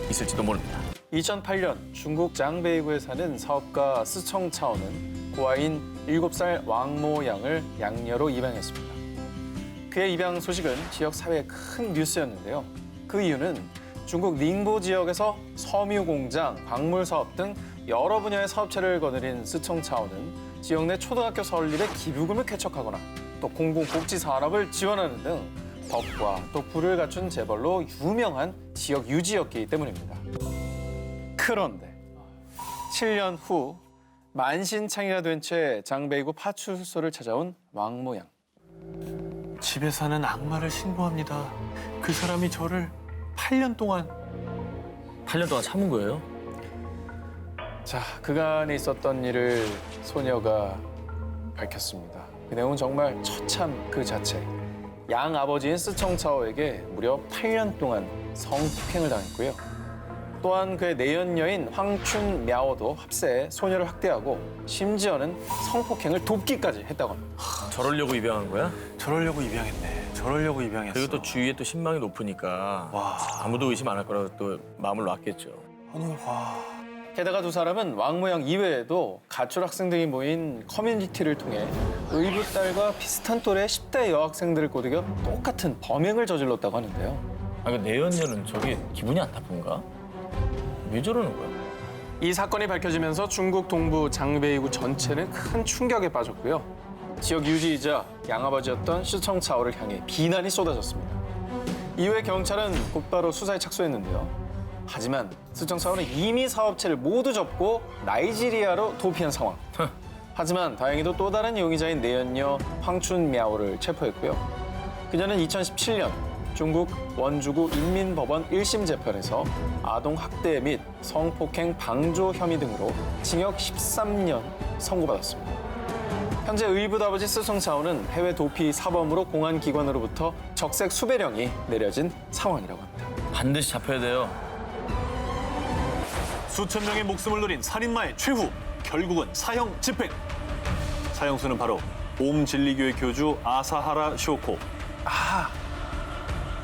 있을지도 모릅니다. 2008년 중국 장베이구에 사는 사업가 스청 차오는 고아인 7살 왕모 양을 양녀로 입양했습니다. 그의 입양 소식은 지역 사회의 큰 뉴스였는데요. 그 이유는 중국 닝보 지역에서 섬유 공장, 광물 사업 등 여러 분야의 사업체를 거느린 스청 차오는 지역 내 초등학교 설립에 기부금을 쾌척하거나 또 공공복지 산업을 지원하는 등 덕과 또 부를 갖춘 재벌로 유명한 지역 유지였기 때문입니다. 그런데 7년 후 만신창이가 된 채 장베이구 파출소를 찾아온 왕모양. 집에 사는 악마를 신고합니다. 그 사람이 저를 8년 동안 8년 동안 참은 거예요? 자, 그간에 있었던 일을 소녀가 밝혔습니다. 그 내용은 정말 처참 그 자체. 양 아버지인 스청차오에게 무려 8년 동안 성폭행을 당했고요. 또한 그의 내연녀인 황춘 мя오도 합세해 소녀를 학대하고 심지어는 성폭행을 돕기까지 했다고 합니다. 저러려고 입양한 거야? 저러려고 입양했네. 저러려고 입양했어. 그리고 또 주위에 또 신망이 높으니까 와. 아무도 의심 안 할 거라고 또 마음을 놨겠죠. 아니, 와. 게다가 두 사람은 왕모양 이외에도 가출 학생들이 모인 커뮤니티를 통해 의붓 딸과 비슷한 또래 10대 여학생들을 꼬드겨 똑같은 범행을 저질렀다고 하는데요. 아, 그 내연녀는 저게 기분이 안 나쁜가? 왜 저러는 거야? 이 사건이 밝혀지면서 중국 동부 장베이구 전체는 큰 충격에 빠졌고요. 지역 유지이자 양아버지였던 시청차오를 향해 비난이 쏟아졌습니다. 이후에 경찰은 곧바로 수사에 착수했는데요. 하지만 시청차오는 이미 사업체를 모두 접고 나이지리아로 도피한 상황. 하지만 다행히도 또 다른 용의자인 내연녀 황춘 мя오를 체포했고요. 그녀는 2017년 중국 원주구 인민법원 1심 재판에서 아동 학대 및 성폭행 방조 혐의 등으로 징역 13년 선고받았습니다. 현재 의붓 아버지 스청차오는 해외 도피 사범으로 공안기관으로부터 적색 수배령이 내려진 상황이라고 합니다. 반드시 잡혀야 돼요. 수천 명의 목숨을 노린 살인마의 최후. 결국은 사형 집행. 사형수는 바로 옴진리교의 교주 아사하라 쇼코.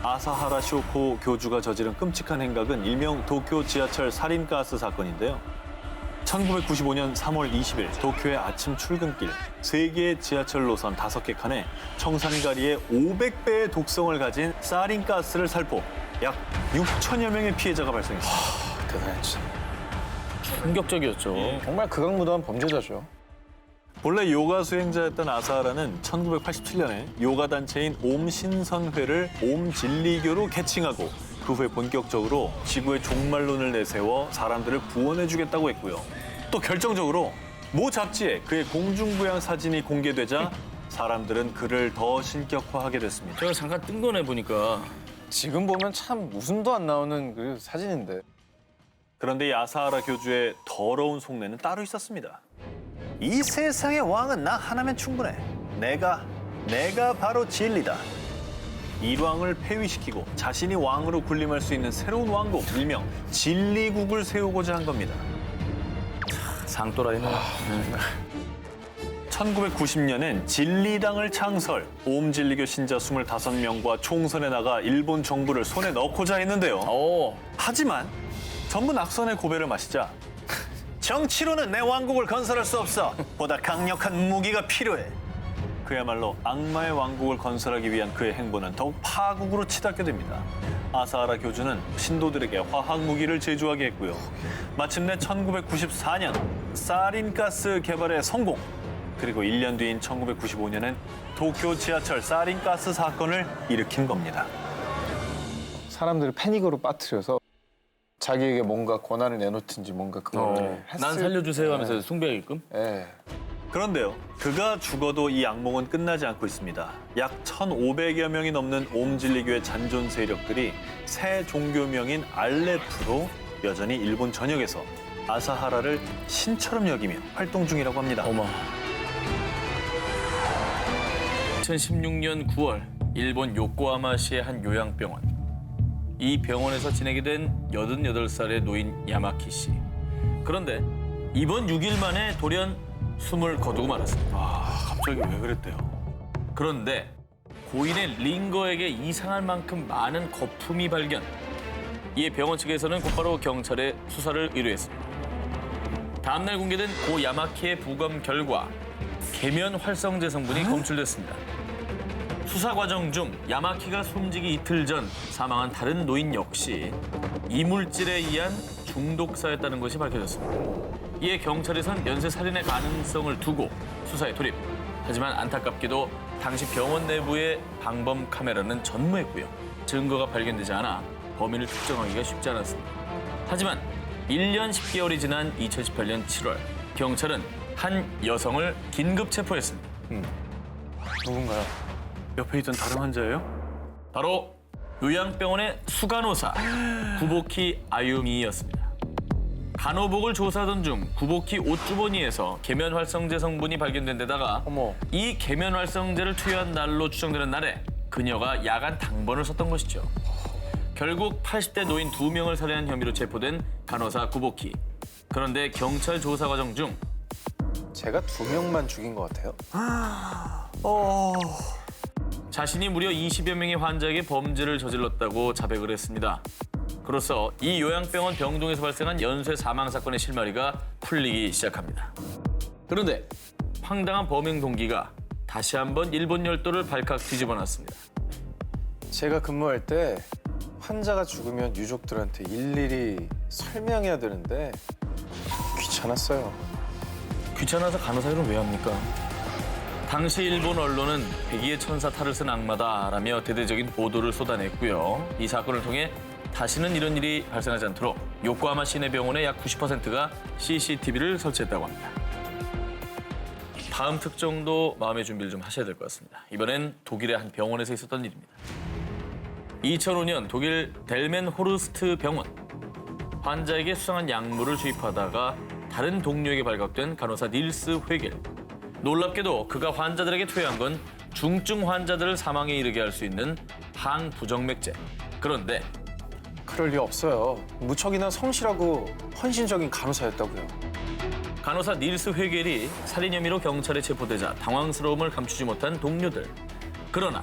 아사하라 쇼코 교주가 저지른 끔찍한 행각은 일명 도쿄 지하철 살인가스 사건인데요. 1995년 3월 20일 도쿄의 아침 출근길 3개의 지하철 노선 5개 칸에 청산가리에 500배의 독성을 가진 사린가스를 살포 약 6천여 명의 피해자가 발생했습니다. 대단했지. 충격적이었죠. 정말 극악무도한 범죄자죠. 본래 요가 수행자였던 아사하라는 1987년에 요가 단체인 옴신선회를 옴진리교로 개칭하고 그 후에 본격적으로 지구의 종말론을 내세워 사람들을 구원해주겠다고 했고요. 또 결정적으로 모 잡지에 그의 공중부양 사진이 공개되자 사람들은 그를 더 신격화하게 됐습니다. 제가 잠깐 뜬 거네 보니까. 지금 보면 참 웃음도 안 나오는 그 사진인데. 그런데 이 아사하라 교주의 더러운 속내는 따로 있었습니다. 이 세상의 왕은 나 하나면 충분해. 내가 바로 진리다. 일왕을 폐위시키고 자신이 왕으로 군림할 수 있는 새로운 왕국, 일명 진리국을 세우고자 한 겁니다. 상또라이네. 1990년엔 진리당을 창설, 옴진리교 신자 25명과 총선에 나가 일본 정부를 손에 넣고자 했는데요. 하지만 전부 낙선의 고배를 마시자 정치로는 내 왕국을 건설할 수 없어. 보다 강력한 무기가 필요해. 그야말로 악마의 왕국을 건설하기 위한 그의 행보는 더욱 파국으로 치닫게 됩니다. 아사하라 교주는 신도들에게 화학 무기를 제조하게 했고요. 마침내 1994년 사린가스 개발에 성공. 그리고 1년 뒤인 1995년엔 도쿄 지하철 사린가스 사건을 일으킨 겁니다. 사람들을 패닉으로 빠뜨려서 자기에게 뭔가 권한을 내놓든지 뭔가 그걸 했을 난 살려주세요 하면서 숭배하게끔. 예. 그런데요, 그가 죽어도 이 악몽은 끝나지 않고 있습니다. 약 1,500여 명이 넘는 옴진리교의 잔존 세력들이 새 종교명인 알레프로 여전히 일본 전역에서 아사하라를 신처럼 여기며 활동 중이라고 합니다. 어머. 2016년 9월 일본 요코하마시의 한 요양병원. 이 병원에서 지내게 된 88살의 노인 야마키 씨. 그런데 이번 6일 만에 돌연 숨을 거두고 말았습니다. 갑자기 왜 그랬대요? 그런데 고인의 링거에게 이상할 만큼 많은 거품이 발견. 이에 병원 측에서는 곧바로 경찰에 수사를 의뢰했습니다. 다음 날 공개된 고 야마키의 부검 결과 계면 활성제 성분이 검출됐습니다. 수사 과정 중 야마키가 숨지기 이틀 전 사망한 다른 노인 역시 이물질에 의한 중독사였다는 것이 밝혀졌습니다. 이에 경찰에선 연쇄 살인의 가능성을 두고 수사에 돌입. 하지만 안타깝게도 당시 병원 내부의 방범 카메라는 전무했고요. 증거가 발견되지 않아 범인을 특정하기가 쉽지 않았습니다. 하지만 1년 10개월이 지난 2018년 7월 경찰은 한 여성을 긴급 체포했습니다. 누군가요? 옆에 있던 다른 환자예요? 바로 요양병원의 수간호사 구보키 아유미였습니다. 간호복을 조사하던 중 구보키 옷주머니에서 계면활성제 성분이 발견된 데다가 어머. 이 계면활성제를 투여한 날로 추정되는 날에 그녀가 야간 당번을 썼던 것이죠. 결국 80대 노인 2명을 살해한 혐의로 체포된 간호사 구보키. 그런데 경찰 조사 과정 중 제가 2명만 죽인 것 같아요. 자신이 무려 20여 명의 환자에게 범죄를 저질렀다고 자백을 했습니다. 그로써 이 요양병원 병동에서 발생한 연쇄 사망 사건의 실마리가 풀리기 시작합니다. 그런데 황당한 범행 동기가 다시 한번 일본 열도를 발칵 뒤집어놨습니다. 제가 근무할 때 환자가 죽으면 유족들한테 일일이 설명해야 되는데 귀찮았어요. 귀찮아서 간호사 일은 왜 합니까? 당시 일본 언론은 백의의 천사 탈을 쓴 악마다라며 대대적인 보도를 쏟아냈고요. 이 사건을 통해 다시는 이런 일이 발생하지 않도록 요코하마 시내 병원의 약 90%가 CCTV를 설치했다고 합니다. 다음 특정도 마음의 준비를 좀 하셔야 될 것 같습니다. 이번엔 독일의 한 병원에서 있었던 일입니다. 2005년 독일 델멘 호르스트 병원. 환자에게 수상한 약물을 주입하다가 다른 동료에게 발각된 간호사 닐스 회겔. 놀랍게도 그가 환자들에게 투여한 건 중증 환자들을 사망에 이르게 할 수 있는 항부정맥제. 그런데 그럴 리 없어요. 무척이나 성실하고 헌신적인 간호사였다고요. 간호사 닐스 회겔이 살인 혐의로 경찰에 체포되자 당황스러움을 감추지 못한 동료들. 그러나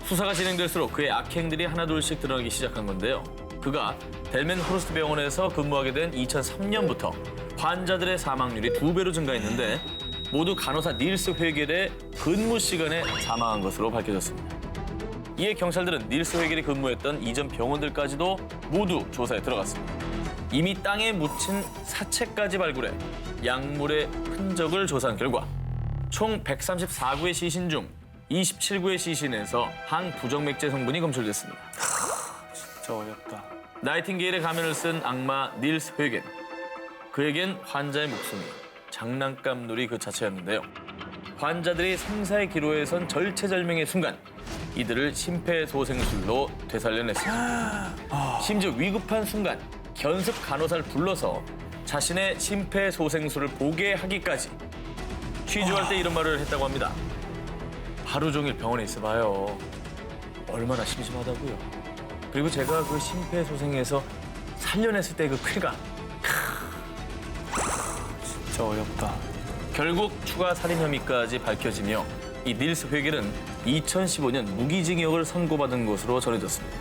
수사가 진행될수록 그의 악행들이 하나둘씩 드러나기 시작한 건데요. 그가 델멘 호르스트 병원에서 근무하게 된 2003년부터 환자들의 사망률이 2배로 증가했는데 모두 간호사 닐스 회겔의 근무 시간에 사망한 것으로 밝혀졌습니다. 이에 경찰들은 닐스 회겔이 근무했던 이전 병원들까지도 모두 조사에 들어갔습니다. 이미 땅에 묻힌 사체까지 발굴해 약물의 흔적을 조사한 결과 총 134구의 시신 중 27구의 시신에서 항부정맥제 성분이 검출됐습니다. 진짜 어렵다. 나이팅게일의 가면을 쓴 악마 닐스 회겔. 그에겐 환자의 목숨이 장난감놀이 그 자체였는데요. 환자들이 생사의 기로에 선 절체절명의 순간 이들을 심폐소생술로 되살려냈습니다. 심지어 위급한 순간 견습 간호사를 불러서 자신의 심폐소생술을 보게 하기까지 취조할 때 이런 말을 했다고 합니다. 하루 종일 병원에 있어봐요. 얼마나 심심하다고요. 그리고 제가 그 심폐소생에서 살려냈을 때 그 쾌감. 진짜 어렵다. 결국 추가 살인 혐의까지 밝혀지며 이 닐스 회겔은 2015년 무기징역을 선고받은 것으로 전해졌습니다.